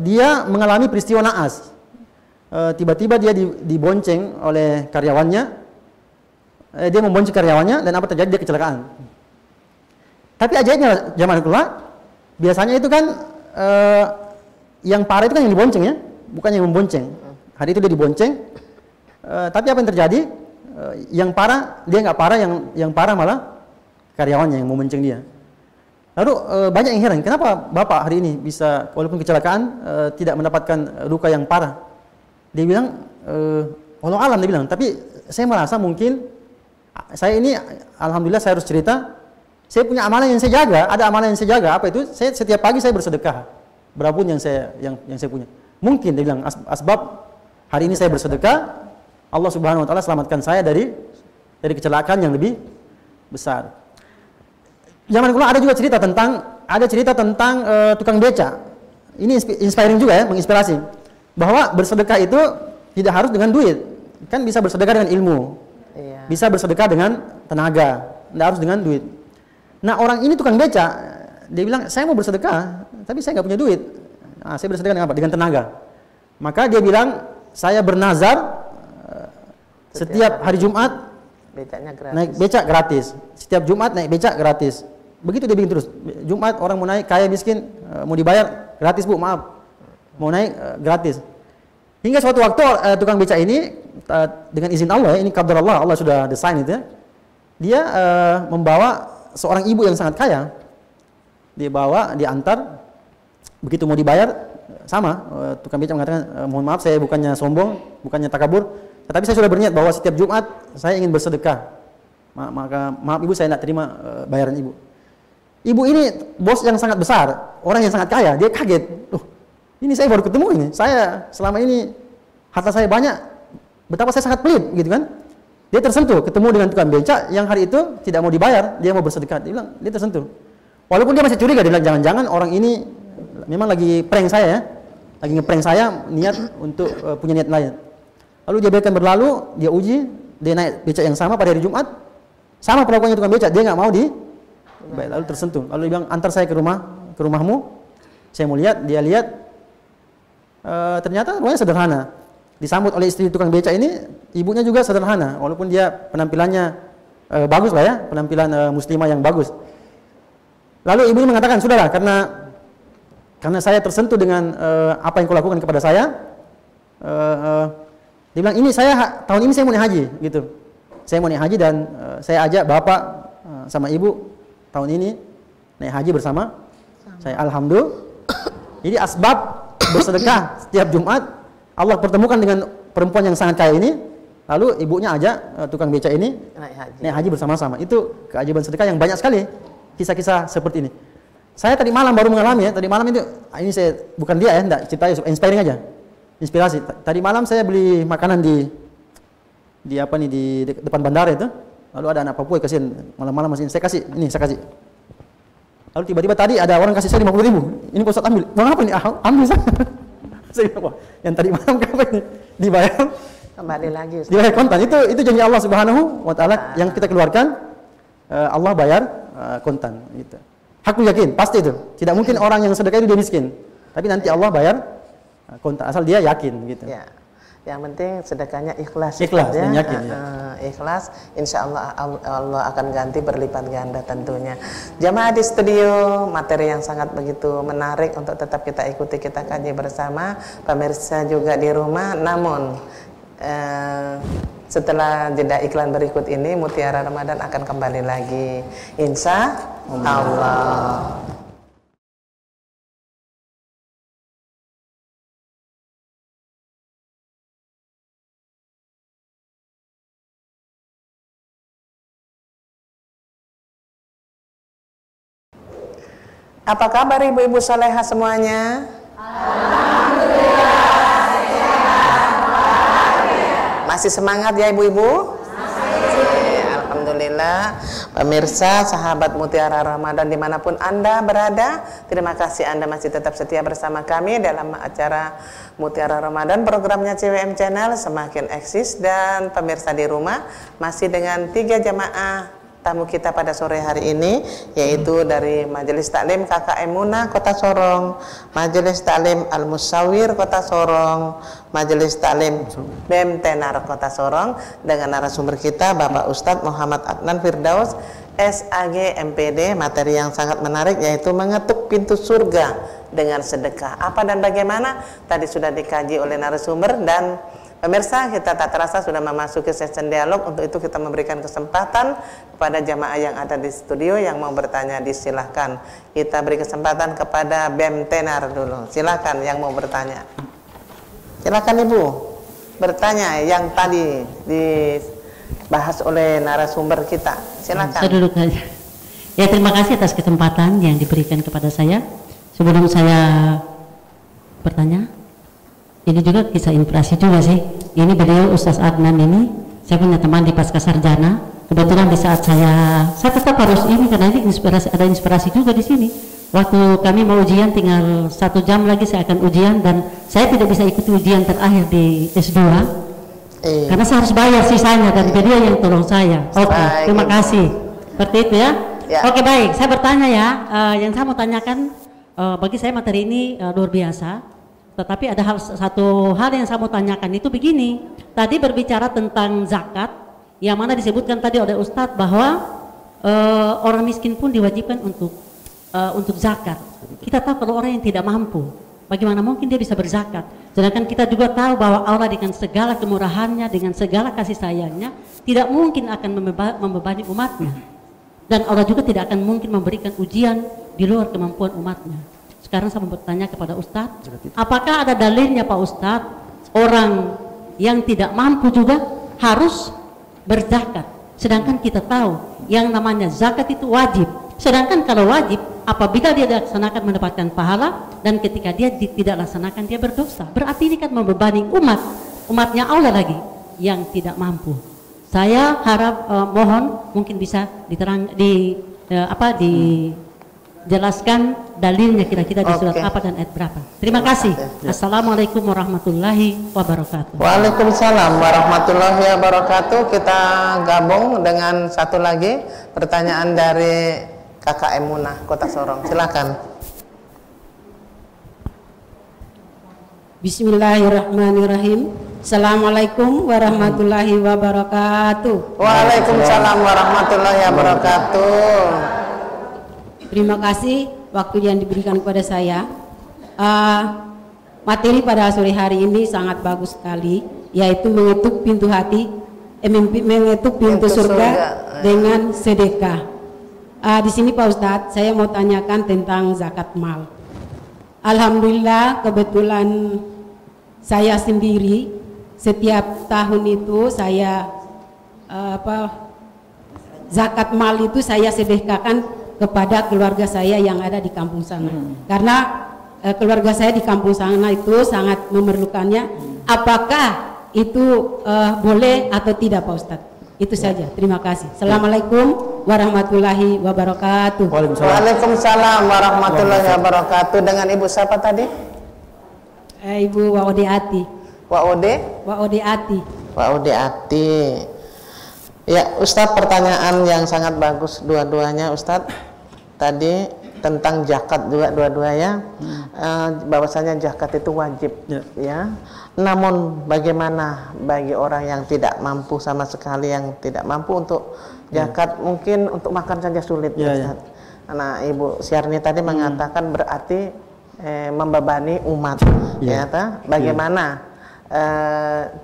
dia mengalami peristiwa naas. Tiba-tiba dia dibonceng oleh karyawannya. Dia membonceng karyawannya, dan apa terjadi? Dia kecelakaan. Tapi ajaibnya zaman keluar, biasanya itu kan yang parah itu kan yang dibonceng ya, bukan yang membonceng. Hari itu dia dibonceng, tapi apa yang terjadi? Yang parah dia nggak parah, yang parah malah karyawannya yang membonceng dia. Lalu banyak yang heran, kenapa bapak hari ini bisa walaupun kecelakaan tidak mendapatkan luka yang parah? Dia bilang, walau alam, dia bilang, tapi saya merasa mungkin saya ini, alhamdulillah saya harus cerita, saya punya amalan yang saya jaga. Ada amalan yang saya jaga. Apa itu? Saya setiap pagi saya bersedekah. Berapapun yang saya punya. Mungkin dia bilang asbab hari ini saya bersedekah, Allah Subhanahu wa Ta'ala selamatkan saya dari kecelakaan yang lebih besar. Zaman dulu ada juga cerita tentang tukang beca. Ini inspiring juga ya, menginspirasi. Bahwa bersedekah itu tidak harus dengan duit. Kan bisa bersedekah dengan ilmu. Bisa bersedekah dengan tenaga. Tidak harus dengan duit. Nah, orang ini tukang beca, dia bilang, saya mau bersedekah, tapi saya nggak punya duit. Nah, saya bersedekah dengan apa? Dengan tenaga. Maka dia bilang, saya bernazar setiap hari Jumat naik becak gratis. Setiap Jumat naik becak gratis. Begitu dia bikin terus. Jumat orang mau naik, kaya miskin, mau dibayar gratis bu, maaf. Mau naik gratis. Hingga suatu waktu tukang beca ini dengan izin Allah, ini qadar Allah, Allah sudah desain itu ya. Dia membawa seorang ibu yang sangat kaya. Dia bawa, dia antar. Begitu mau dibayar, sama tukang beca mengatakan, mohon maaf saya bukannya sombong, bukannya takabur, tetapi saya sudah berniat bahwa setiap Jumat saya ingin bersedekah. Maka maaf ibu, saya tidak terima bayaran ibu. Ibu ini bos yang sangat besar, orang yang sangat kaya. Dia kaget, ini saya baru ketemu ini. Saya selama ini harta saya banyak, betapa saya sangat pelit gitu kan. Dia tersentuh ketemu dengan tukang becak yang hari itu tidak mau dibayar, dia mau bersedekah. Dia bilang dia tersentuh. Walaupun dia masih curiga, dia bilang jangan-jangan orang ini memang lagi prank saya ya. Lagi ngeprank saya niat untuk punya niat lain. Lalu dia biarkan berlalu, dia uji, dia naik becak yang sama pada hari Jumat. Sama perlakuannya tukang becak, dia nggak mau lalu tersentuh. Lalu dia bilang antar saya ke rumahmu. Saya mau lihat, dia lihat. Ternyata rumahnya sederhana. Disambut oleh istri tukang becak ini, ibunya juga sederhana, walaupun dia penampilannya bagus lah ya, penampilan muslimah yang bagus. Lalu ibunya mengatakan, sudahlah, karena saya tersentuh dengan apa yang kau lakukan kepada saya. Dia bilang, tahun ini saya mau naik haji, gitu. Saya mau naik haji dan saya ajak bapak sama ibu tahun ini naik haji bersama. Saya alhamdulillah. Jadi asbab bersedekah setiap Jumat Allah pertemukan dengan perempuan yang sangat kaya ini, lalu ibunya ajak tukang becak ini naik haji bersama-sama. Itu keajaiban sedekah yang banyak sekali, kisah-kisah seperti ini. Saya tadi malam baru mengalami ya, tadi malam itu, ini saya bukan dia ya, enggak, ceritanya inspiring aja, inspirasi. Tadi malam saya beli makanan di depan bandara itu, lalu ada anak Papua kasihan malam-malam masih, saya kasih. Lalu tiba-tiba tadi ada orang kasih saya 50.000, ini Pak Ustaz ambil, mau apa ini? Ambil saya. Saya bilang, wah, yang tadi malam kenapa ini dibayar? Kembali lagi Ustaz. Dibayar kontan. Itu janji Allah Subhanahu wa taala yang kita keluarkan, Allah bayar kontan gitu. Aku yakin pasti itu. Tidak mungkin orang yang sedekah itu dia miskin. Tapi nanti Allah bayar kontan asal dia yakin gitu. Ya. Yang penting sedekahnya ikhlas. Ikhlas ya. dan yakin. Ya. Ikhlas, insya Allah Allah akan ganti berlipat ganda tentunya. Jamaah di studio, materi yang sangat begitu menarik untuk tetap kita ikuti, kita kaji bersama. Pemirsa juga di rumah. Namun setelah jeda iklan berikut ini, Mutiara Ramadan akan kembali lagi. Insya Allah. Apa kabar ibu-ibu soleha semuanya? Alhamdulillah. Masih semangat ya ibu-ibu? Alhamdulillah. Pemirsa, sahabat Mutiara Ramadan dimanapun Anda berada, terima kasih Anda masih tetap setia bersama kami dalam acara Mutiara Ramadan, programnya CWM Channel semakin eksis. Dan pemirsa di rumah masih dengan 3 jamaah tamu kita pada sore hari ini, yaitu dari Majelis Taklim KKM Muna Kota Sorong, Majelis Taklim Al Musawir Kota Sorong, Majelis Taklim BEM Tenar Kota Sorong, dengan narasumber kita Bapak Ustadz Muhammad Adnan Firdaus SAG MPD. Materi yang sangat menarik yaitu mengetuk pintu surga dengan sedekah. Apa dan bagaimana tadi sudah dikaji oleh narasumber. Dan pemirsa, kita tak terasa sudah memasuki sesi dialog. Untuk itu kita memberikan kesempatan kepada jamaah yang ada di studio yang mau bertanya, disilahkan. Kita beri kesempatan kepada BEM Tenar dulu. Silakan yang mau bertanya. Silakan Ibu bertanya yang tadi dibahas oleh narasumber kita. Silakan. Saya duduk saja. Ya, terima kasih atas kesempatan yang diberikan kepada saya. Sebelum saya bertanya, ini juga kisah inspirasi juga sih. Ini beliau Ustaz Adnan ini, saya punya teman di Pasca Sarjana. Kebetulan di saat saya tetap harus ini karena ini inspirasi, ada inspirasi juga di sini. Waktu kami mau ujian tinggal 1 jam lagi saya akan ujian dan saya tidak bisa ikuti ujian terakhir di S2 karena saya harus bayar sisanya dan beliau yang tolong saya. Oke, terima kasih. Seperti itu ya. Oke, baik. Saya bertanya ya. Yang saya mau tanyakan, bagi saya materi ini luar biasa. Tetapi ada satu hal yang saya mau tanyakan itu begini. Tadi berbicara tentang zakat, yang mana disebutkan tadi oleh Ustadz bahwa orang miskin pun diwajibkan untuk zakat. Kita tahu kalau orang yang tidak mampu, bagaimana mungkin dia bisa berzakat? Sedangkan kita juga tahu bahwa Allah dengan segala kemurahannya, dengan segala kasih sayangnya, tidak mungkin akan membebani umatnya. Dan Allah juga tidak akan mungkin memberikan ujian di luar kemampuan umatnya. Sekarang saya mau bertanya kepada Ustadz, apakah ada dalilnya Pak Ustadz, orang yang tidak mampu juga harus berzakat? Sedangkan kita tahu yang namanya zakat itu wajib. Sedangkan kalau wajib, apabila dia dilaksanakan mendapatkan pahala, dan ketika dia tidak laksanakan dia berdosa. Berarti ini kan membebani umatnya Allah lagi. yang tidak mampu. Saya harap mohon mungkin bisa dijelaskan dalilnya kira-kira di surat apa dan ayat berapa. Terima kasih. Assalamualaikum warahmatullahi wabarakatuh. Waalaikumsalam warahmatullahi wabarakatuh. Kita gabung dengan satu lagi pertanyaan dari Kakak Emunah Kota Sorong. Silakan. Bismillahirrahmanirrahim. Assalamualaikum warahmatullahi wabarakatuh. Waalaikumsalam warahmatullahi wabarakatuh. Terima kasih waktu yang diberikan kepada saya. Materi pada sore hari ini sangat bagus sekali, yaitu mengetuk pintu hati, mengetuk pintu surga dengan sedekah. Di sini Pak Ustadz, saya mau tanyakan tentang zakat mal. Alhamdulillah, kebetulan saya sendiri setiap tahun itu saya zakat mal itu saya sedekahkan kepada keluarga saya yang ada di kampung sana. Karena keluarga saya di kampung sana itu sangat memerlukannya. Apakah itu boleh atau tidak Pak Ustadz? Itu saja. Terima kasih. Assalamualaikum warahmatullahi wabarakatuh. Waalaikumsalam warahmatullahi wabarakatuh. Dengan Ibu siapa tadi? Ibu Waode Ati. Waode Ati. Ya, Ustadz, pertanyaan yang sangat bagus dua-duanya, Ustadz. Tadi tentang zakat juga dua-duanya, bahwasanya zakat itu wajib, ya. Namun bagaimana bagi orang yang tidak mampu sama sekali, yang tidak mampu untuk zakat, mungkin untuk makan saja sulit, Ustadz. Nah, Ibu Syarni tadi mengatakan berarti membebani umat, ya, bagaimana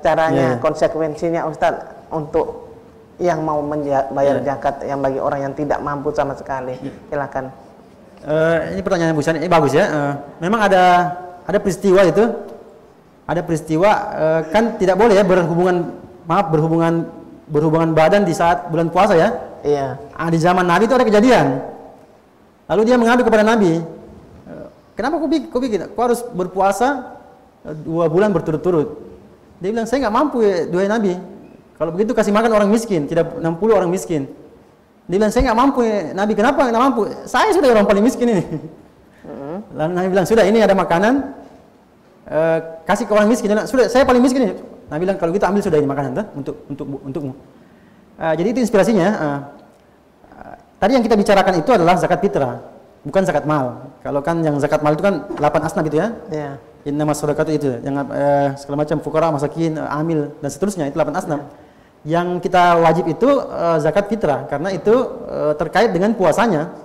caranya, konsekuensinya, Ustadz, untuk yang mau bayar zakat yang bagi orang yang tidak mampu sama sekali. Silakan. Ini pertanyaan Bu Syarni, ini bagus ya. Memang ada peristiwa itu, kan tidak boleh ya berhubungan badan di saat bulan puasa ya. Iya. Di zaman Nabi itu ada kejadian. Lalu dia mengadu kepada Nabi, kenapa kau bikin? Kau harus berpuasa 2 bulan berturut-turut. Dia bilang, saya nggak mampu ya, duhai Nabi. Kalau begitu kasih makan orang miskin, tidak 60 orang miskin. Dia bilang, saya nggak mampu ya, Nabi. Kenapa nggak mampu? Saya sudah orang paling miskin ini. Lalu Nabi bilang, sudah, ini ada makanan, kasih ke orang miskin. Sudah, saya paling miskin ini. Nabi bilang, kalau gitu ambil sudah ini makanan untukmu. Jadi itu inspirasinya. Tadi yang kita bicarakan itu adalah zakat fitrah, bukan zakat mal. Kalau kan yang zakat mal itu kan 8 asnaf gitu ya. Innama shadaqatu itu yang segala macam fuqara, masakin, amil dan seterusnya, itu 8 asnaf. Yang kita wajib itu zakat fitrah, karena itu terkait dengan puasanya.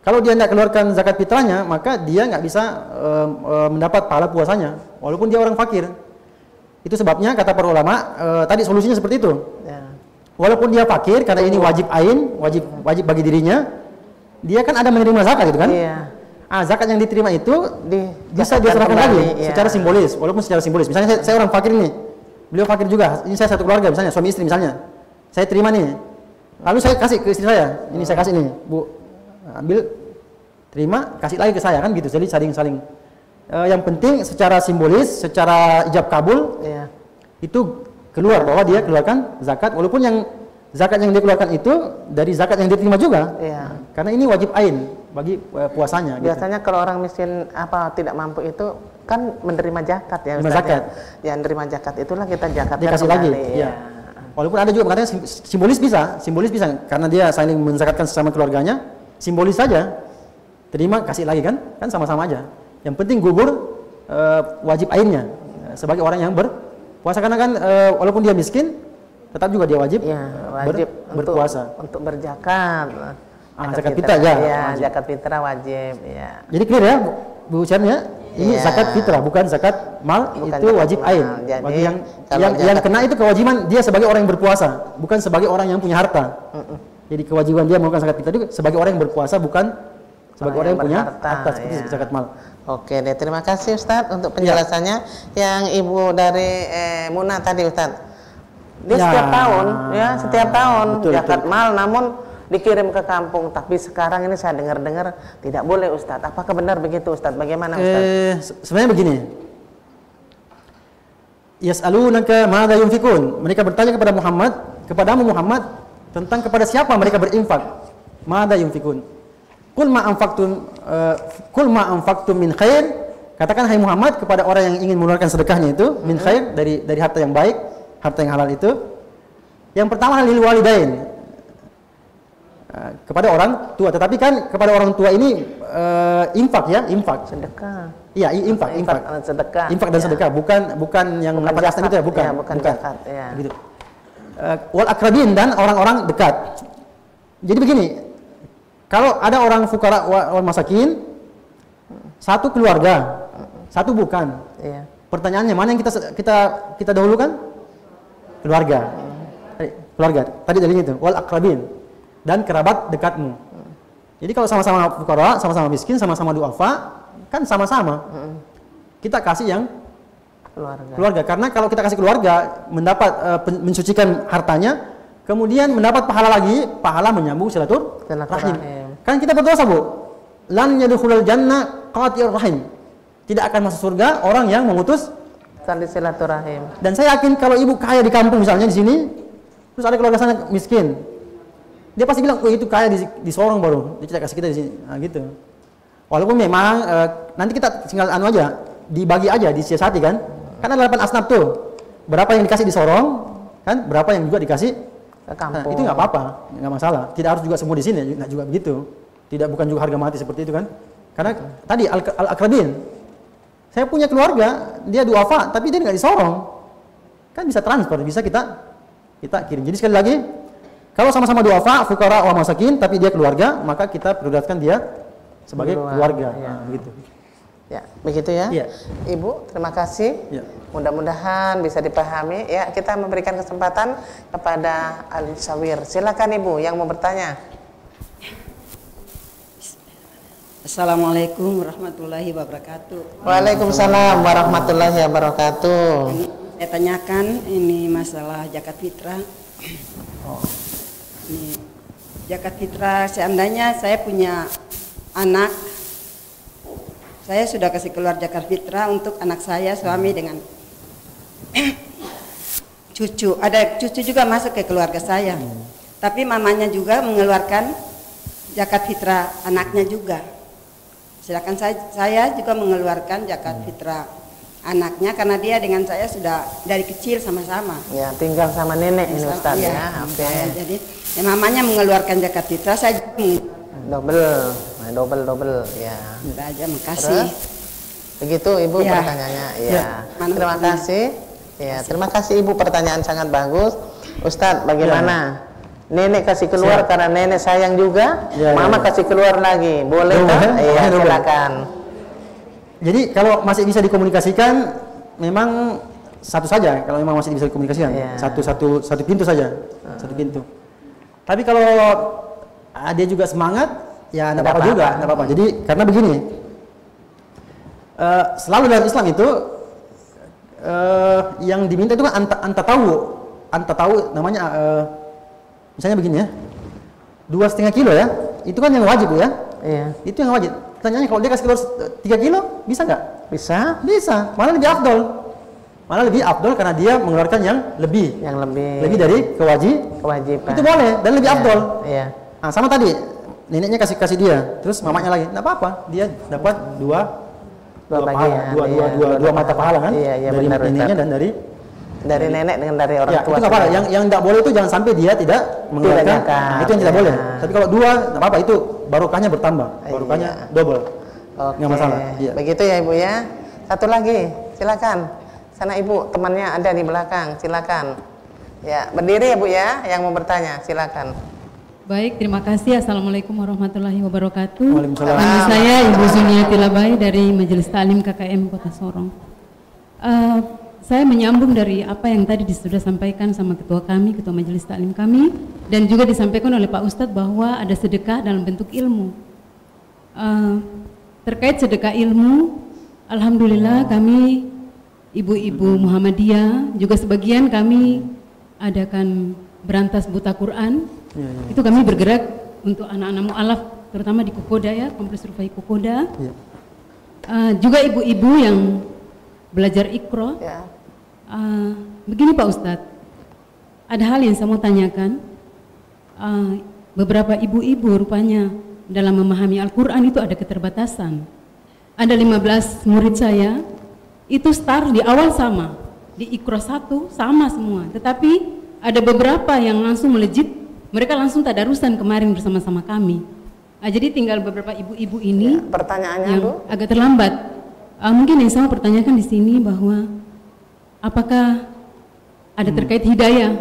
Kalau dia tidak keluarkan zakat fitrahnya, maka dia nggak bisa mendapat pahala puasanya, walaupun dia orang fakir. Itu sebabnya kata para ulama, tadi solusinya seperti itu. Walaupun dia fakir, karena ini wajib ain, wajib bagi dirinya, dia kan ada menerima zakat gitu kan? Zakat yang diterima itu bisa dia serahkan lagi secara simbolis, walaupun secara simbolis. Misalnya saya orang fakir ini, beliau fakir juga, ini saya satu keluarga misalnya, suami istri misalnya, saya terima nih, lalu saya kasih ke istri saya, ini saya kasih nih, Bu, ambil, terima, kasih lagi ke saya, kan gitu, jadi saling. Yang penting secara simbolis, secara ijab kabul, itu keluar bahwa dia keluarkan zakat, walaupun yang zakat yang dia keluarkan itu dari zakat yang diterima juga, karena ini wajib ain bagi puasanya. Biasanya kalau orang miskin tidak mampu itu kan menerima zakat ya, Ustaz, zakat. Ya, menerima zakat itulah kita zakat dikasih lagi. Walaupun ada juga mengatakan simbolis bisa karena dia saling menzakatkan sesama keluarganya, simbolis saja. Terima kasih lagi kan sama-sama aja. Yang penting gugur wajib ainnya sebagai orang yang berpuasa, karena kan walaupun dia miskin tetap juga dia wajib, berpuasa untuk berzakat. Zakat fitrah zakat fitrah wajib ya. Jadi clear ya Bu Syarni ya? Ini zakat fitrah, bukan zakat mal, bukan itu wajib ain. Bagi yang kena itu kewajiban dia sebagai orang yang berpuasa, bukan sebagai orang yang punya harta. Jadi kewajiban dia melakukan zakat fitrah itu sebagai orang yang berpuasa, bukan sebagai orang yang punya harta seperti zakat mal. Oke deh, terima kasih Ustadz untuk penjelasannya. Yang Ibu dari Muna tadi Ustadz, dia setiap tahun zakat mal, namun dikirim ke kampung, tapi sekarang ini saya dengar-dengar tidak boleh Ustadz. Apakah benar begitu Ustadz? Bagaimana Ustadz? Sebenarnya begini, Yas'alunaka madza yunfikun. Mereka bertanya kepadamu Muhammad tentang kepada siapa mereka berinfak. Madza yunfikun. Qul ma anfaqtum min khair. Katakan hai Muhammad kepada orang yang ingin mengeluarkan sedekahnya itu min khair, dari harta yang baik, harta yang halal itu. Yang pertama lil walidain, kepada orang tua. Tetapi kan kepada orang tua ini infak ya, infak. Sedekah. Iya, infak. Sedekah. Infak dan sedekah, bukan yang Bukan 18 itu ya, bukan. Ya, bukan zakat, ya. Begitu. Wal akrabin, dan orang-orang dekat. Jadi begini, kalau ada orang fukara wal masakin, satu keluarga, satu bukan. Iya. Pertanyaannya mana yang kita dahulukan? Keluarga. Keluarga. Tadi dari itu, wal akrabin, dan kerabat dekatmu. Jadi kalau sama-sama fukara, sama-sama miskin, sama-sama duafa, kan sama-sama. Kita kasih yang keluarga. Karena kalau kita kasih keluarga, mendapat mensucikan hartanya, kemudian mendapat pahala lagi, pahala menyambung silaturahim. Kan kita berdosa, Bu. Lan yadkhulul jannah qati'ur rahim. Tidak akan masuk surga orang yang memutus tali silaturahim. Dan saya yakin kalau ibu kaya di kampung misalnya di sini, terus ada keluarga sana miskin, dia pasti bilang, oh itu kaya di Sorong baru, dia tidak kasih kita di sini, nah, gitu. Walaupun memang nanti kita tinggal aja, dibagi aja, disiasati kan. Kan ada 8 asnaf tuh, berapa yang dikasih di Sorong, kan berapa yang juga dikasih ke kampung. Nah, itu nggak apa-apa, nggak masalah. Tidak harus juga semua di sini, nggak juga begitu. Bukan juga harga mati seperti itu kan. Karena tadi al-akrabin, saya punya keluarga, dia duafa, tapi dia nggak di Sorong, kan bisa transfer, bisa kita kirim. Jadi sekali lagi, kalau sama-sama duafa, fukara wa masakin, tapi dia keluarga, maka kita prioritaskan dia sebagai keluarga. Ya. Nah, begitu. Ya, begitu ya. Ya. Ibu, terima kasih. Ya. Mudah-mudahan bisa dipahami. Ya, kita memberikan kesempatan kepada Ali Sawir. Silakan Ibu yang mau bertanya. Assalamualaikum warahmatullahi wabarakatuh. Waalaikumsalam warahmatullahi wabarakatuh. Saya tanyakan ini masalah zakat fitrah. Ini zakat fitrah, seandainya saya punya anak, saya sudah kasih keluar zakat fitrah untuk anak saya, suami dengan cucu. Ada cucu juga masuk ke keluarga saya. Tapi mamanya juga mengeluarkan zakat fitrah anaknya juga. Sedangkan saya juga mengeluarkan zakat fitrah anaknya karena dia dengan saya sudah dari kecil sama-sama. Ya, tinggal sama nenek ini Ustaz ya. Oke. Jadi mamanya mengeluarkan zakat fitrah, saya double ya. Udah aja, makasih. Terus, begitu Ibu Ya. pertanyaannya. Ya. Terima Mana kasih. Ya, terima kasih Ibu, pertanyaan sangat bagus. Ustadz, bagaimana? Nenek kasih keluar karena nenek sayang juga, mama kasih keluar lagi, boleh kan? Iya, silakan. Jadi kalau masih bisa dikomunikasikan, memang satu saja. Kalau memang masih bisa dikomunikasikan, satu pintu saja, satu pintu. Tapi kalau dia juga semangat, ya tidak apa-apa juga, tidak apa-apa. Jadi karena begini, selalu dalam Islam itu yang diminta itu kan anta tahu namanya. Misalnya begini ya, 2,5 kilo ya, itu kan yang wajib ya. Iya. Itu yang wajib. Pertanyaannya kalau dia kasih keluar 3 kilo, bisa nggak? Bisa. Bisa. Malah lebih afdol. Malah lebih afdol karena dia mengeluarkan yang lebih. Yang lebih dari kewajiban. Itu boleh dan lebih afdol. Iya. Nah, sama tadi, neneknya kasih dia, terus mamanya lagi, nggak apa-apa. Dia dapat dua pahala, dua mata pahala kan? Iya, dari benar, neneknya dan dari nenek dengan dari orang tua. Itu nggak apa-apa. Yang tidak boleh itu jangan sampai dia tidak mengeluarkan. Nah, itu yang tidak boleh. Tapi kalau 2, nggak apa-apa, itu barokahnya bertambah, barokahnya double. Nggak masalah. Iya. Begitu ya Ibu ya. Satu lagi, silakan. Sana Ibu, temannya ada di belakang, silakan. Ya, berdiri ya Bu ya, yang mau bertanya, silakan. Baik, terima kasih. Assalamualaikum warahmatullahi wabarakatuh. Waalaikumsalam. Nama saya Ibu Zuniati Labai dari Majelis Ta'lim KKM Kota Sorong. Saya menyambung dari apa yang tadi sudah sampaikan sama ketua kami, ketua Majelis Ta'lim kami, dan juga disampaikan oleh Pak Ustadz bahwa ada sedekah dalam bentuk ilmu. Terkait sedekah ilmu, alhamdulillah kami ibu-ibu Muhammadiyah, juga sebagian kami adakan berantas buta Quran. Itu kami bergerak untuk anak-anak mu'alaf, terutama di Kokoda ya, Kompleks Rufai Kokoda. Juga ibu-ibu yang belajar Iqra. Begini Pak Ustadz, ada hal yang saya mau tanyakan. Beberapa ibu-ibu rupanya dalam memahami Al-Quran itu ada keterbatasan. Ada 15 murid saya, itu start di awal sama, di Iqra 1 sama semua. Tetapi ada beberapa yang langsung melejit, mereka langsung tadarusan kemarin bersama-sama kami. Jadi tinggal beberapa ibu-ibu ini pertanyaannya yang Bu? agak terlambat. Mungkin yang saya mau pertanyakan di sini bahwa apakah ada terkait hidayah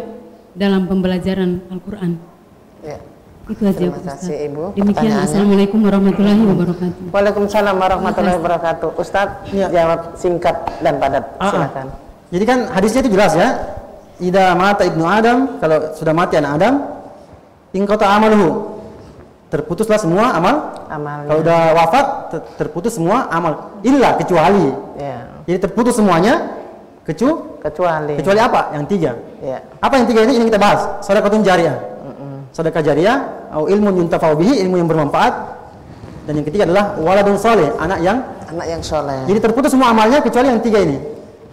dalam pembelajaran Al-Quran? Ya. Itu aja Terima Pak Ustaz. kasih Ibu. Demikian, Pertanyaannya. Assalamualaikum warahmatullahi wabarakatuh. Waalaikumsalam warahmatullahi wabarakatuh. Ustadz jawab singkat dan padat. Silakan. Jadi kan hadisnya itu jelas ya. Idza mata ibnu Adam, kalau sudah mati anak Adam, inqata amaluhu. Terputuslah semua amalnya. Kalau udah wafat terputus semua amal. Illa kecuali. Ya. Jadi terputus semuanya kecuali apa? Yang 3. Ya. Apa yang 3 ini kita bahas? Sedekahun jariyah. Sedekah jariyah atau ilmu yuntafa'u bihi, ilmu yang bermanfaat. Dan yang ketiga adalah waladun saleh, anak yang soleh. Jadi terputus semua amalnya kecuali yang 3 ini.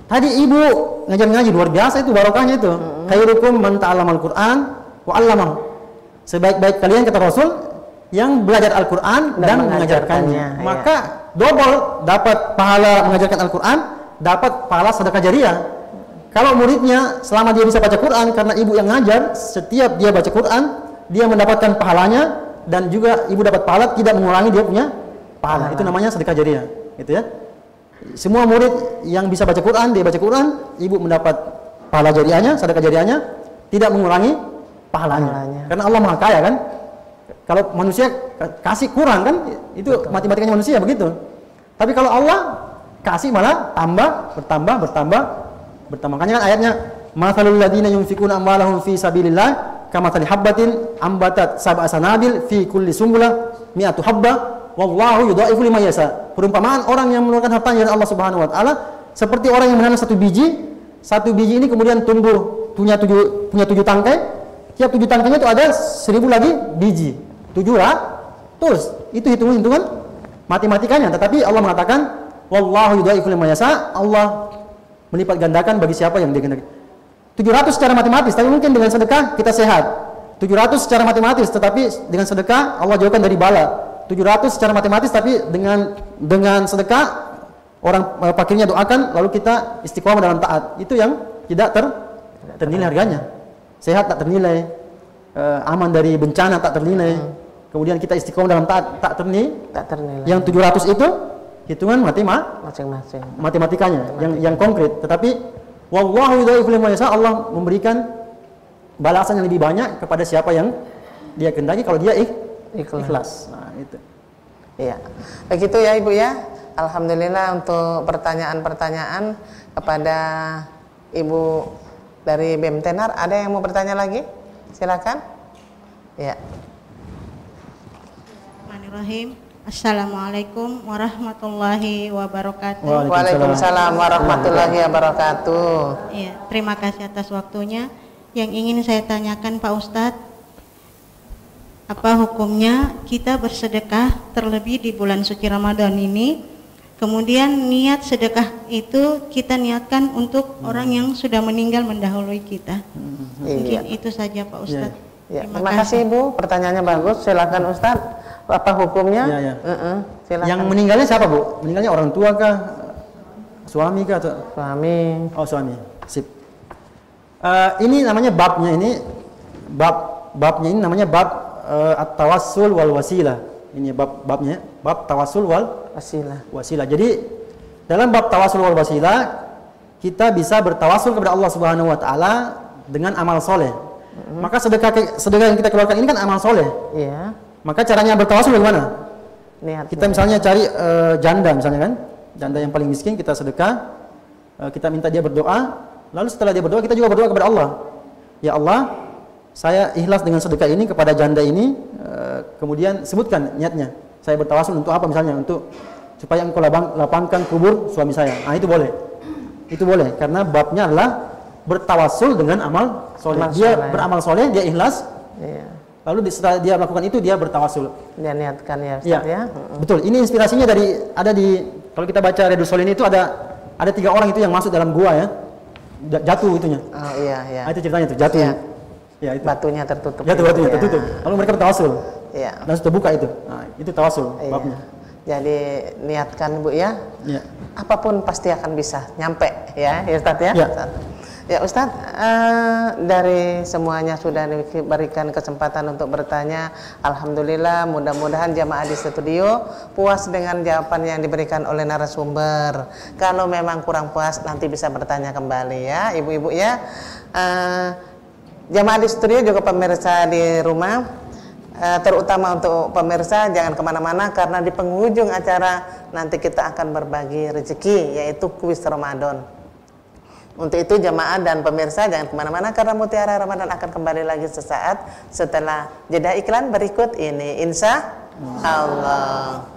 Tadi ibu ngaji luar biasa itu barokahnya itu. Khairukum man ta'allamal Qur'an wa 'allamahu. Sebaik-baik kalian kata Rasul yang belajar Al-Qur'an dan mengajarkannya. Maka double dapat pahala mengajarkan Al-Qur'an, dapat pahala sedekah jariyah. Kalau muridnya selama dia bisa baca Quran karena ibu yang ngajar, setiap dia baca Quran dia mendapatkan pahalanya dan juga ibu dapat pahala tidak mengurangi dia punya pahala. Itu namanya sedekah jariyah, gitu ya. Semua murid yang bisa baca Quran, dia baca Quran, ibu mendapat pahala jariyahnya, sedekah jariyahnya, tidak mengurangi pahalanya. Karena Allah Maha Kaya kan. Kalau manusia kasih kurang kan, itu matematikanya manusia begitu. Tapi kalau Allah kasih malah bertambah. Makanya kan ayatnya, "Matsalul ladzina yunfikuna amwalahum fi sabilillah kamatsali habbatin ambatat sab'a sanabil fi kulli sumbulah mi'atu habba wallahu yudha'ifu liman yasha." Perumpamaan orang yang mengeluarkan hartanya dari Allah Subhanahu wa taala seperti orang yang menanam satu biji ini kemudian tumbuh punya 7 tangkai. Tiap 7 tangkainya itu ada 1000 lagi biji. 700. Itu hitungan matematikanya. Tetapi Allah mengatakan wallahu yudha'ifu liman yasha. Allah melipat gandakan bagi siapa yang dia kehendaki. 700 secara matematis, tapi mungkin dengan sedekah kita sehat. 700 secara matematis, tetapi dengan sedekah Allah jauhkan dari bala. 700 secara matematis, tapi dengan sedekah orang fakirnya doakan, lalu kita istiqomah dalam taat. Itu yang tidak ternilai harganya. Sehat tak ternilai, aman dari bencana tak ternilai. Kemudian kita istiqomah dalam taat tak ternilai. Yang 700 itu hitungan masing-masing matematikanya yang konkret. Tetapi wallahu yudha'ifu liman yasha, Allah memberikan balasan yang lebih banyak kepada siapa yang dia kehendaki kalau dia ikhlas. Nah, itu. Iya. Begitu ya Ibu ya. Alhamdulillah untuk pertanyaan-pertanyaan kepada Ibu dari BEM Tenar. Ada yang mau bertanya lagi? Silakan. Ya. Bismillahirrahmanirrahim. Assalamualaikum warahmatullahi wabarakatuh. Waalaikumsalam warahmatullahi wabarakatuh. Ya, terima kasih atas waktunya. Yang ingin saya tanyakan Pak Ustadz, apa hukumnya kita bersedekah terlebih di bulan suci Ramadan ini? Kemudian niat sedekah itu kita niatkan untuk orang yang sudah meninggal mendahului kita. Mungkin itu saja Pak Ustadz. Terima kasih Ibu, pertanyaannya bagus. Silakan Ustadz. Apa hukumnya? Silakan. Yang meninggalnya siapa Bu? Meninggalnya orang tua kah? Suami kah? Atau? Suami. Oh suami. Sip. Ini namanya babnya ini babnya ini namanya bab at-tawassul wal wasilah. Ini babnya bab tawassul wal wasilah. Jadi dalam bab tawassul wal wasilah kita bisa bertawassul kepada Allah Subhanahu wa taala dengan amal soleh. Maka sedekah yang kita keluarkan ini kan amal soleh. Iya. Maka caranya bertawassul bagaimana? Kita misalnya cari janda misalnya kan, janda yang paling miskin kita sedekah, kita minta dia berdoa, lalu setelah dia berdoa kita juga berdoa kepada Allah. Ya Allah, saya ikhlas dengan sedekah ini kepada janda ini, kemudian sebutkan niatnya. Saya bertawassul untuk apa misalnya, untuk supaya engkau lapangkan kubur suami saya. Nah itu boleh. Itu boleh karena babnya adalah bertawassul dengan amal soleh. Dia beramal soleh, dia ikhlas. Iya. Lalu setelah dia melakukan itu dia bertawassul. Dia niatkan ya Ustaz ya. Betul. Ini inspirasinya kalau kita baca Riyadhus Shalihin itu ada 3 orang itu yang masuk dalam gua ya. jatuh itunya. Oh iya, iya. Itu ceritanya tuh, jatuh. Iya. Ya, itu. Batunya tertutup. Batunya ya. tertutup. Lalu mereka bertawasul. Iya. Dan sudah buka itu. Nah, itu tawasul Iya. babnya. Jadi niatkan Bu ya. Iya. Apapun pasti akan bisa nyampe ya, Ustadz ya. Iya. Ya Ustadz, dari semuanya sudah diberikan kesempatan untuk bertanya. Alhamdulillah, mudah-mudahan jamaah di studio puas dengan jawaban yang diberikan oleh narasumber. Kalau memang kurang puas, nanti bisa bertanya kembali ya, ibu-ibu ya. Jamaah di studio juga pemirsa di rumah, terutama untuk pemirsa jangan kemana-mana karena di penghujung acara nanti kita akan berbagi rezeki, yaitu kuis Ramadan. Untuk itu jamaah dan pemirsa jangan kemana-mana karena Mutiara Ramadan akan kembali lagi sesaat setelah jeda iklan berikut ini, insya Allah.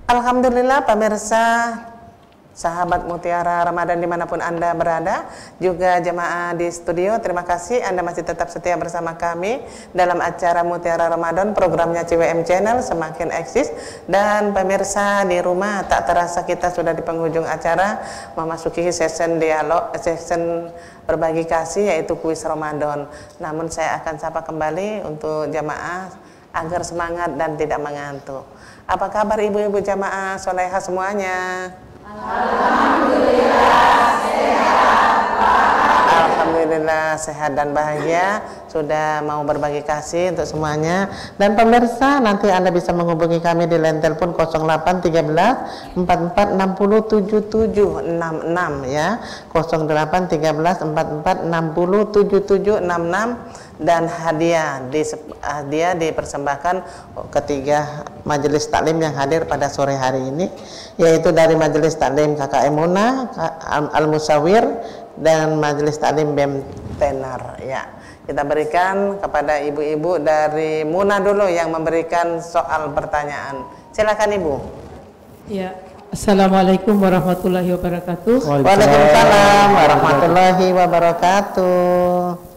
Alhamdulillah pemirsa, sahabat Mutiara Ramadan dimanapun Anda berada, juga jemaah di studio, terima kasih Anda masih tetap setia bersama kami dalam acara Mutiara Ramadan, programnya CWM Channel semakin eksis. Dan pemirsa di rumah, tak terasa kita sudah di penghujung acara memasuki session dialog, session berbagi kasih, yaitu kuis Ramadan. Namun saya akan sapa kembali untuk jemaah agar semangat dan tidak mengantuk. Apa kabar ibu-ibu jamaah soleha semuanya? Alhamdulillah sehat, Alhamdulillah sehat dan bahagia. Sudah mau berbagi kasih untuk semuanya. Dan pemirsa, nanti Anda bisa menghubungi kami di line telepon 0813 44 60 7766 ya. 0813 44 60 7766. Dan hadiah dipersembahkan ketiga majelis taklim yang hadir pada sore hari ini, yaitu dari majelis taklim KKM Muna, Al-Musawir, dan majelis taklim BEM Tenar ya. Kita berikan kepada ibu-ibu dari Muna dulu yang memberikan soal pertanyaan. Silakan Ibu. Ya. Assalamualaikum warahmatullahi wabarakatuh. Waalaikumsalam warahmatullahi wabarakatuh.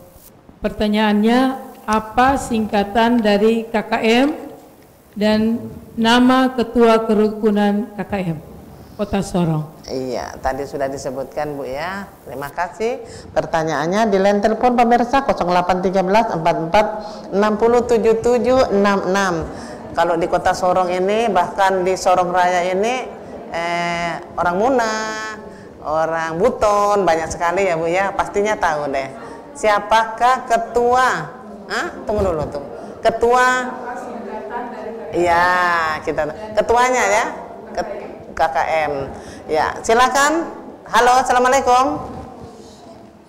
Pertanyaannya, apa singkatan dari KKM dan nama ketua kerukunan KKM Kota Sorong? Iya, tadi sudah disebutkan Bu ya. Terima kasih. Pertanyaannya di line telepon pemirsa 0813 44 60 7766. Kalau di Kota Sorong ini, bahkan di Sorong Raya ini orang Muna, orang Buton banyak sekali ya Bu ya. Pastinya tahu deh. Siapakah ketua? Tunggu dulu tuh. Ketua? Iya, kita ketuanya ya. KKM. Ya, silakan. Halo, assalamualaikum.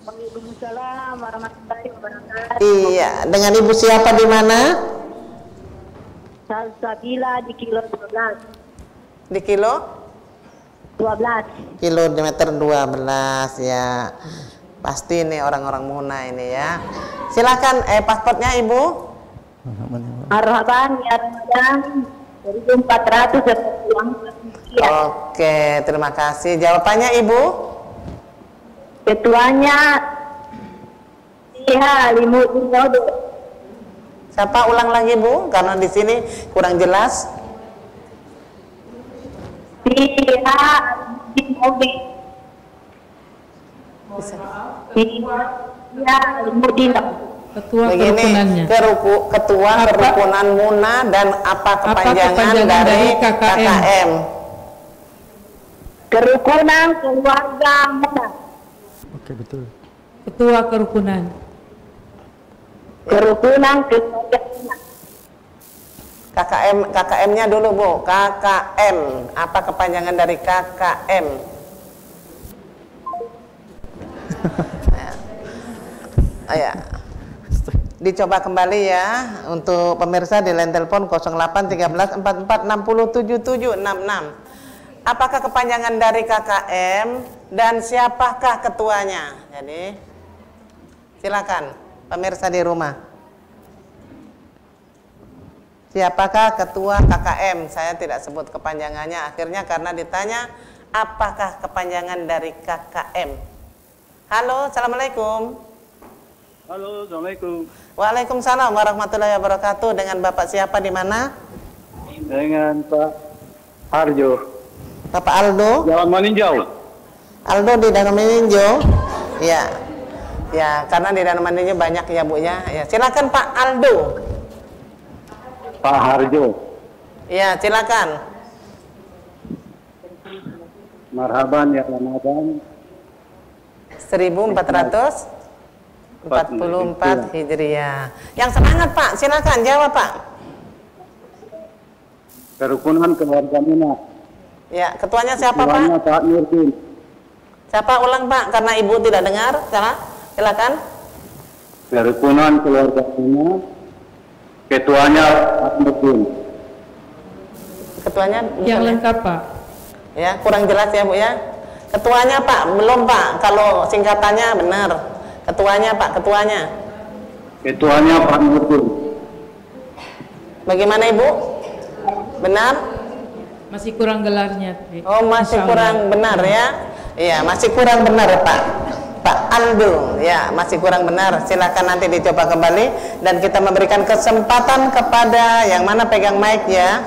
Waalaikumsalam warahmatullahi wabarakatuh. Iya, dengan Ibu siapa di mana? Salsabila di kilo 12. Di kilo? 12. Kilometer 12 ya. Pasti ini orang-orang Muna ini ya. Silakan pasportnya Ibu. Marhaban ya Ramadan 1400 dapat uang. Oke, terima kasih. Jawabannya Ibu? Ketuanya Limuddin Modo. Siapa? Ulang lagi Bu, karena di sini kurang jelas. Limuddin Modo. Ketua begini, kerunannya. ketua kerukunan Muna dan apa kepanjangan dari KKM? Kerukunan keluarga Muna. Oke, betul. Ketua kerukunan. Kerukunan keluarga Muna. KKM-nya dulu Bu. KKM. Apa kepanjangan dari KKM? Ya. Dicoba kembali ya untuk pemirsa di line telepon 0813 44 60 7766. Apakah kepanjangan dari KKM dan siapakah ketuanya? Jadi silakan pemirsa di rumah. Siapakah ketua KKM? Saya tidak sebut kepanjangannya akhirnya karena ditanya apakah kepanjangan dari KKM. Halo, Assalamualaikum. Halo, Assalamualaikum. Waalaikumsalam warahmatullahi wabarakatuh. Dengan Bapak siapa di mana? Dengan Pak Harjo. Bapak Aldo? Jalan Maninjau. Aldo di Danau Meninjau. Ya. Ya, karena di Danau Meninjau banyak ya, Bu ya. Ya, silakan Pak Aldo. Pak Harjo. Ya, silakan. Marhaban ya Ramadan 1444 Hijriah. Yang semangat Pak, silakan jawab Pak. Kerukunan keluarga Mina. Ya, ketuanya siapa Ketuanya Pak? Pak Nurdin. Siapa ulang Pak? Karena Ibu tidak dengar. Salah. Silakan. Kerukunan keluarga Mina. Ketuanya Pak Nurdin. Ketuanya Yang lengkap Pak. ya, kurang jelas ya Bu ya. Ketuanya Pak, belum Pak. Kalau singkatannya benar. Ketuanya Pak, ketuanya. Ketuanya Pak Nurdin. Bagaimana Ibu? Benar? Masih kurang gelarnya. Oh, masih Insya Allah. kurang benar ya. Iya, masih kurang benar Pak. Pak Aldo, ya masih kurang benar. Silakan nanti dicoba kembali dan kita memberikan kesempatan kepada yang mana pegang mic ya.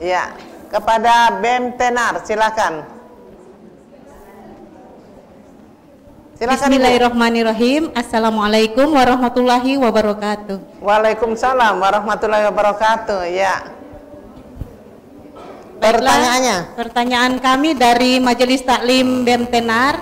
Ya, kepada BEM Tenar, silakan. Silakan. Bismillahirrahmanirrahim. Assalamualaikum warahmatullahi wabarakatuh. Waalaikumsalam warahmatullahi wabarakatuh. Ya. Pertanyaannya. Pertanyaan kami dari Majelis Taklim BEM Tenar.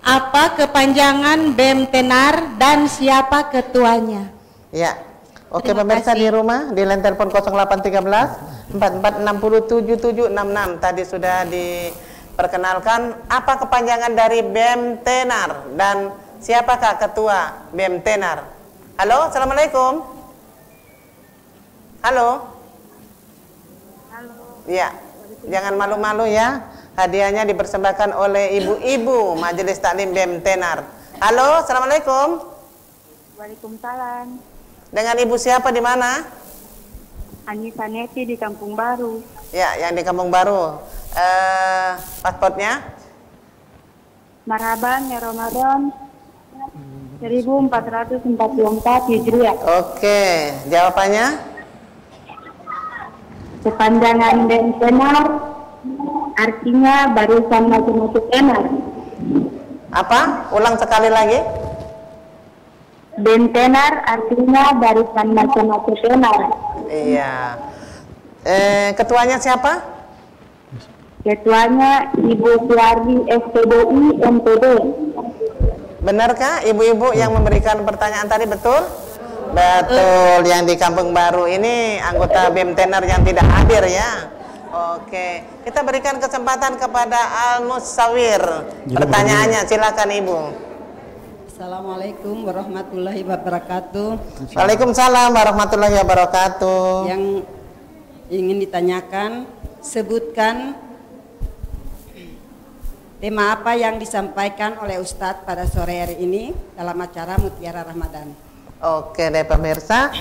Apa kepanjangan BEM Tenar dan siapa ketuanya? Ya. Oke, Terima pemirsa kasih. di rumah di line telepon 0813 44607776 tadi sudah diperkenalkan apa kepanjangan dari BEM Tenar dan siapakah ketua BEM Tenar. Halo, Assalamualaikum. Halo. Ya, jangan malu-malu ya. Hadiahnya dipersembahkan oleh ibu-ibu Majelis Taklim BEM Tenar. Halo, Assalamualaikum. Waalaikumsalam. Dengan ibu siapa di mana? Anissa Neti di Kampung Baru. Ya, yang di Kampung Baru. Pasportnya? Marhaban ya Ramadan 1444 Hijriah. Oke, jawabannya? Kepanjangan BEM Tenar artinya barisan maju-maju tenar. Apa? Ulang sekali lagi. BEM Tenar artinya barisan maju-maju tenar. Iya. Ketuanya siapa? Ketuanya Ibu Suardi SPDI MPD. Benarkah ibu-ibu yang memberikan pertanyaan tadi betul? Betul, yang di Kampung Baru ini anggota BEM Tenar yang tidak hadir ya. Oke, kita berikan kesempatan kepada Al-Musawir. Pertanyaannya silakan Ibu. Assalamualaikum warahmatullahi wabarakatuh. Waalaikumsalam warahmatullahi wabarakatuh. Yang ingin ditanyakan, sebutkan tema apa yang disampaikan oleh Ustadz pada sore hari ini dalam acara Mutiara Ramadan. Oke deh pemirsa,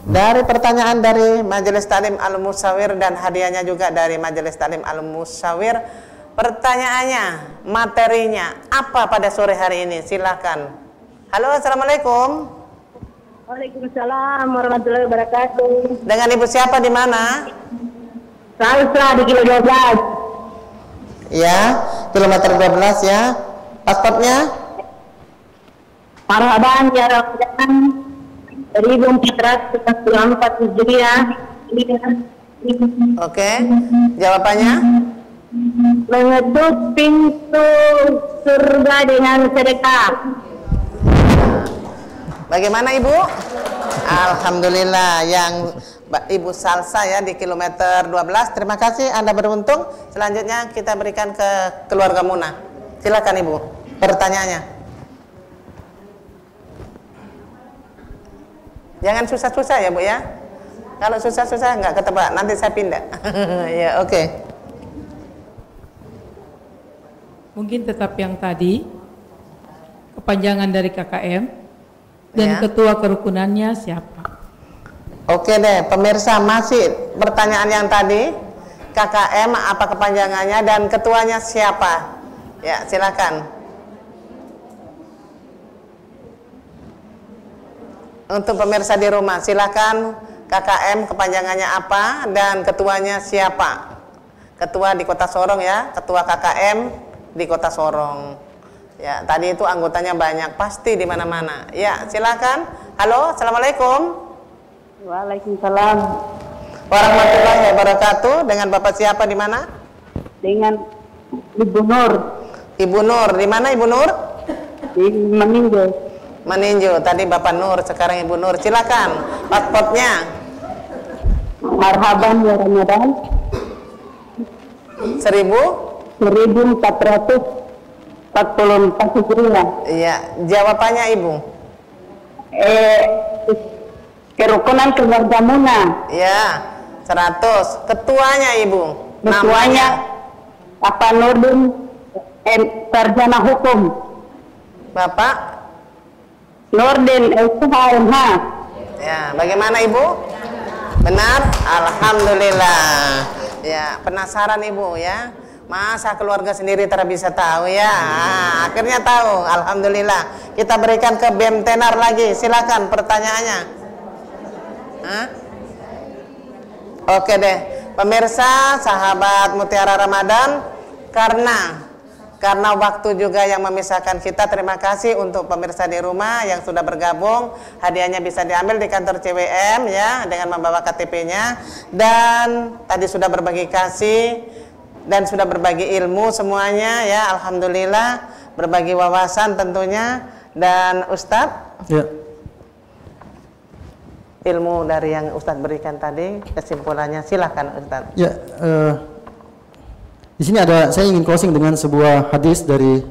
dari pertanyaan dari Majelis Taklim Al-Musawir dan hadiahnya juga dari Majelis Taklim Al-Musawir. Pertanyaannya, materinya apa pada sore hari ini? Silakan. Halo, Assalamualaikum. Waalaikumsalam warahmatullahi wabarakatuh. Dengan ibu siapa di mana? Salsa di kilo 12. Ya, kilometer 12 ya. Pasportnya? Marhaban ya Ramadan 1444 Hijriah. Oke, jawabannya? Mengetuk pintu surga dengan sedekah. Bagaimana Ibu? Alhamdulillah, yang Ibu Salsa ya di kilometer 12. Terima kasih, Anda beruntung. Selanjutnya kita berikan ke keluarga Muna. Silakan Ibu, pertanyaannya. Jangan susah-susah ya Bu ya. Kalau susah-susah nggak ketebak, nanti saya pindah. Ya, oke. Mungkin tetap yang tadi, kepanjangan dari KKM, dan Ya. ketua kerukunannya siapa? Oke deh, pemirsa, masih pertanyaan yang tadi. KKM apa kepanjangannya dan ketuanya siapa? Ya, silakan. Untuk pemirsa di rumah, silakan KKM kepanjangannya apa dan ketuanya siapa? Ketua di Kota Sorong ya, ketua KKM di Kota Sorong. Ya, tadi itu anggotanya banyak, pasti di mana-mana. Ya, silakan. Halo, assalamualaikum. Waalaikumsalam. Warahmatullahi wabarakatuh. Dengan Bapak siapa di mana? Dengan Ibu Nur. Ibu Nur, di mana Ibu Nur? Di Meninjau. Meninjau. Tadi Bapak Nur, sekarang Ibu Nur. Silakan. Pasportnya. Marhaban ya Ramadan. 1444 Hijriah. Iya, jawabannya Ibu. Kerukunan keluarga Muna. Iya, 100. Ketuanya Ibu. Ketuanya Pak Nurdin, sarjana hukum. Bapak Nurdin SHMH. Ya, bagaimana Ibu? Benar? Alhamdulillah. Ya, penasaran Ibu ya. Masa keluarga sendiri tidak bisa tahu ya? Akhirnya tahu. Alhamdulillah. Kita berikan ke BEM Tenar lagi. Silakan pertanyaannya. Hah? Oke deh. Pemirsa, sahabat Mutiara Ramadan, karena waktu juga yang memisahkan kita, terima kasih untuk pemirsa di rumah yang sudah bergabung. Hadiahnya bisa diambil di kantor CWM ya, dengan membawa KTP-nya. Dan tadi sudah berbagi kasih dan sudah berbagi ilmu semuanya ya, alhamdulillah, berbagi wawasan tentunya. Dan Ustadz, Ya. ilmu dari yang Ustadz berikan tadi, kesimpulannya silakan Ustadz. Ya, di sini saya ingin closing dengan sebuah hadis dari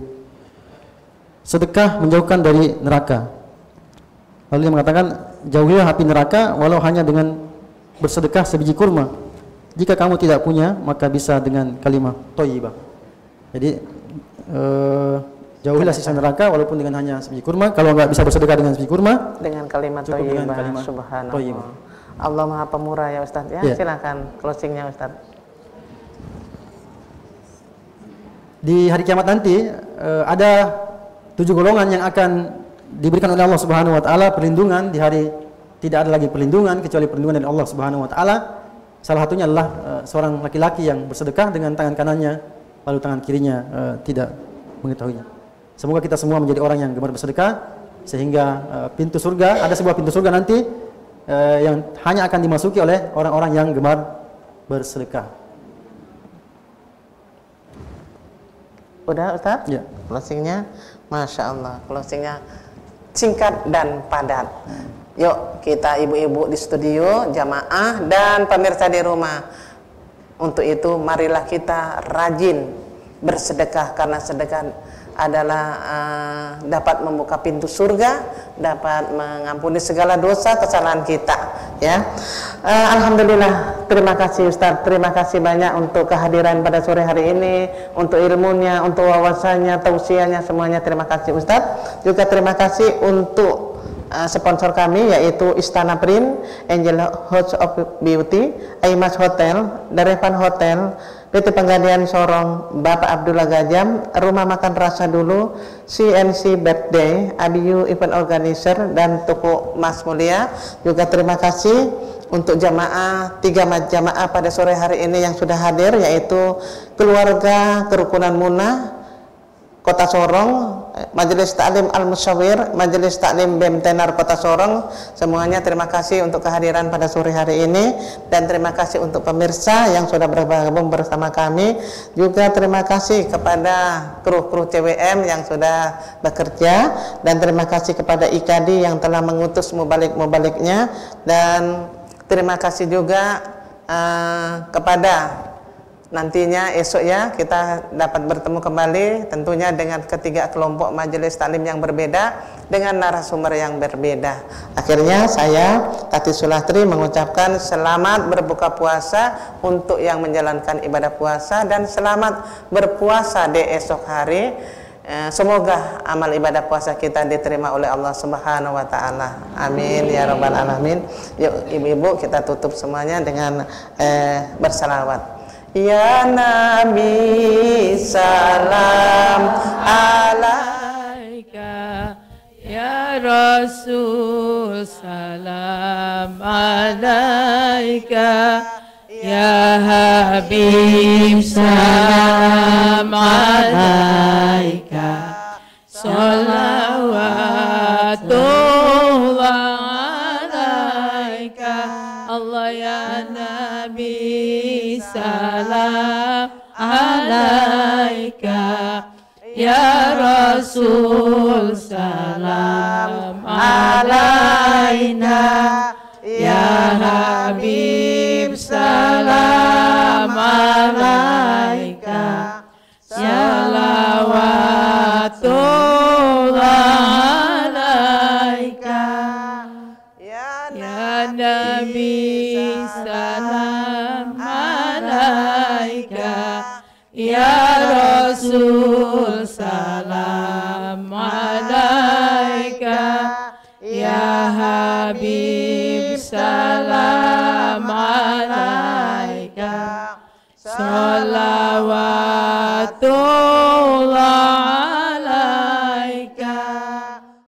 sedekah menjauhkan dari neraka. Lalu dia mengatakan, jauhilah api neraka walau hanya dengan bersedekah sebiji kurma. Jika kamu tidak punya, maka bisa dengan kalimat thayyibah. Jadi jauhilah sisa neraka walaupun dengan hanya sebiji kurma. Kalau nggak bisa bersedekah dengan sebiji kurma, dengan kalimat thayyibah. Subhanallah. Allah Maha Pemurah ya Ustadz ya. Silakan closingnya Ustadz. Di hari kiamat nanti ada 7 golongan yang akan diberikan oleh Allah Subhanahu wa taala perlindungan di hari tidak ada lagi perlindungan kecuali perlindungan dari Allah Subhanahu wa taala. Salah satunya adalah seorang laki-laki yang bersedekah dengan tangan kanannya lalu tangan kirinya tidak mengetahuinya. Semoga kita semua menjadi orang yang gemar bersedekah sehingga pintu surga, ada sebuah pintu surga nanti yang hanya akan dimasuki oleh orang-orang yang gemar bersedekah. Udah Ustadz? Ya. Closingnya, Masya Allah, closingnya singkat dan padat. Yuk kita ibu-ibu di studio, jamaah dan pemirsa di rumah. Untuk itu marilah kita rajin bersedekah, karena sedekah adalah dapat membuka pintu surga, dapat mengampuni segala dosa kesalahan kita ya. Alhamdulillah, terima kasih Ustadz, terima kasih banyak untuk kehadiran pada sore hari ini, untuk ilmunya, untuk wawasannya, tausiahnya, semuanya terima kasih Ustadz. Juga terima kasih untuk sponsor kami yaitu Istana Print, Angel House of Beauty, Aimas Hotel, Darevan Hotel, PT Penggadian Sorong, Bapak Abdullah Gajam, Rumah Makan Rasa Dulu, CNC Birthday, ABU Event Organizer, dan Toko Mas Mulia. Juga terima kasih untuk jamaah, 3 jamaah pada sore hari ini yang sudah hadir, yaitu keluarga Kerukunan Munah Kota Sorong, Majelis Taklim Al-Musyawir, Majelis Taklim BEM Tenar Kota Sorong. Semuanya terima kasih untuk kehadiran pada sore hari ini, dan terima kasih untuk pemirsa yang sudah bergabung bersama kami. Juga terima kasih kepada kru-kru CWM yang sudah bekerja, dan terima kasih kepada IKADI yang telah mengutus mubalik-mubaliknya, dan terima kasih juga kepada nantinya esok ya kita dapat bertemu kembali tentunya dengan ketiga kelompok majelis taklim yang berbeda dengan narasumber yang berbeda. Akhirnya saya Tati Sulastri mengucapkan selamat berbuka puasa untuk yang menjalankan ibadah puasa, dan selamat berpuasa di esok hari. Semoga amal ibadah puasa kita diterima oleh Allah Subhanahu wa taala. Amin ya rabbal alamin. Yuk ibu-ibu kita tutup semuanya dengan bersalawat. Ya Nabi salam alaika ya Rasul salam alaika, ya Habib salam alaika, salawatullah alaika, Allah ya Nabi salam alaika, ya Rasul salam alaina, ya Habib salam alaika, salawatullah alaika, ya Nabi salam alaika, ya Rasul salam alaika, ya Habib salam alaika, salawat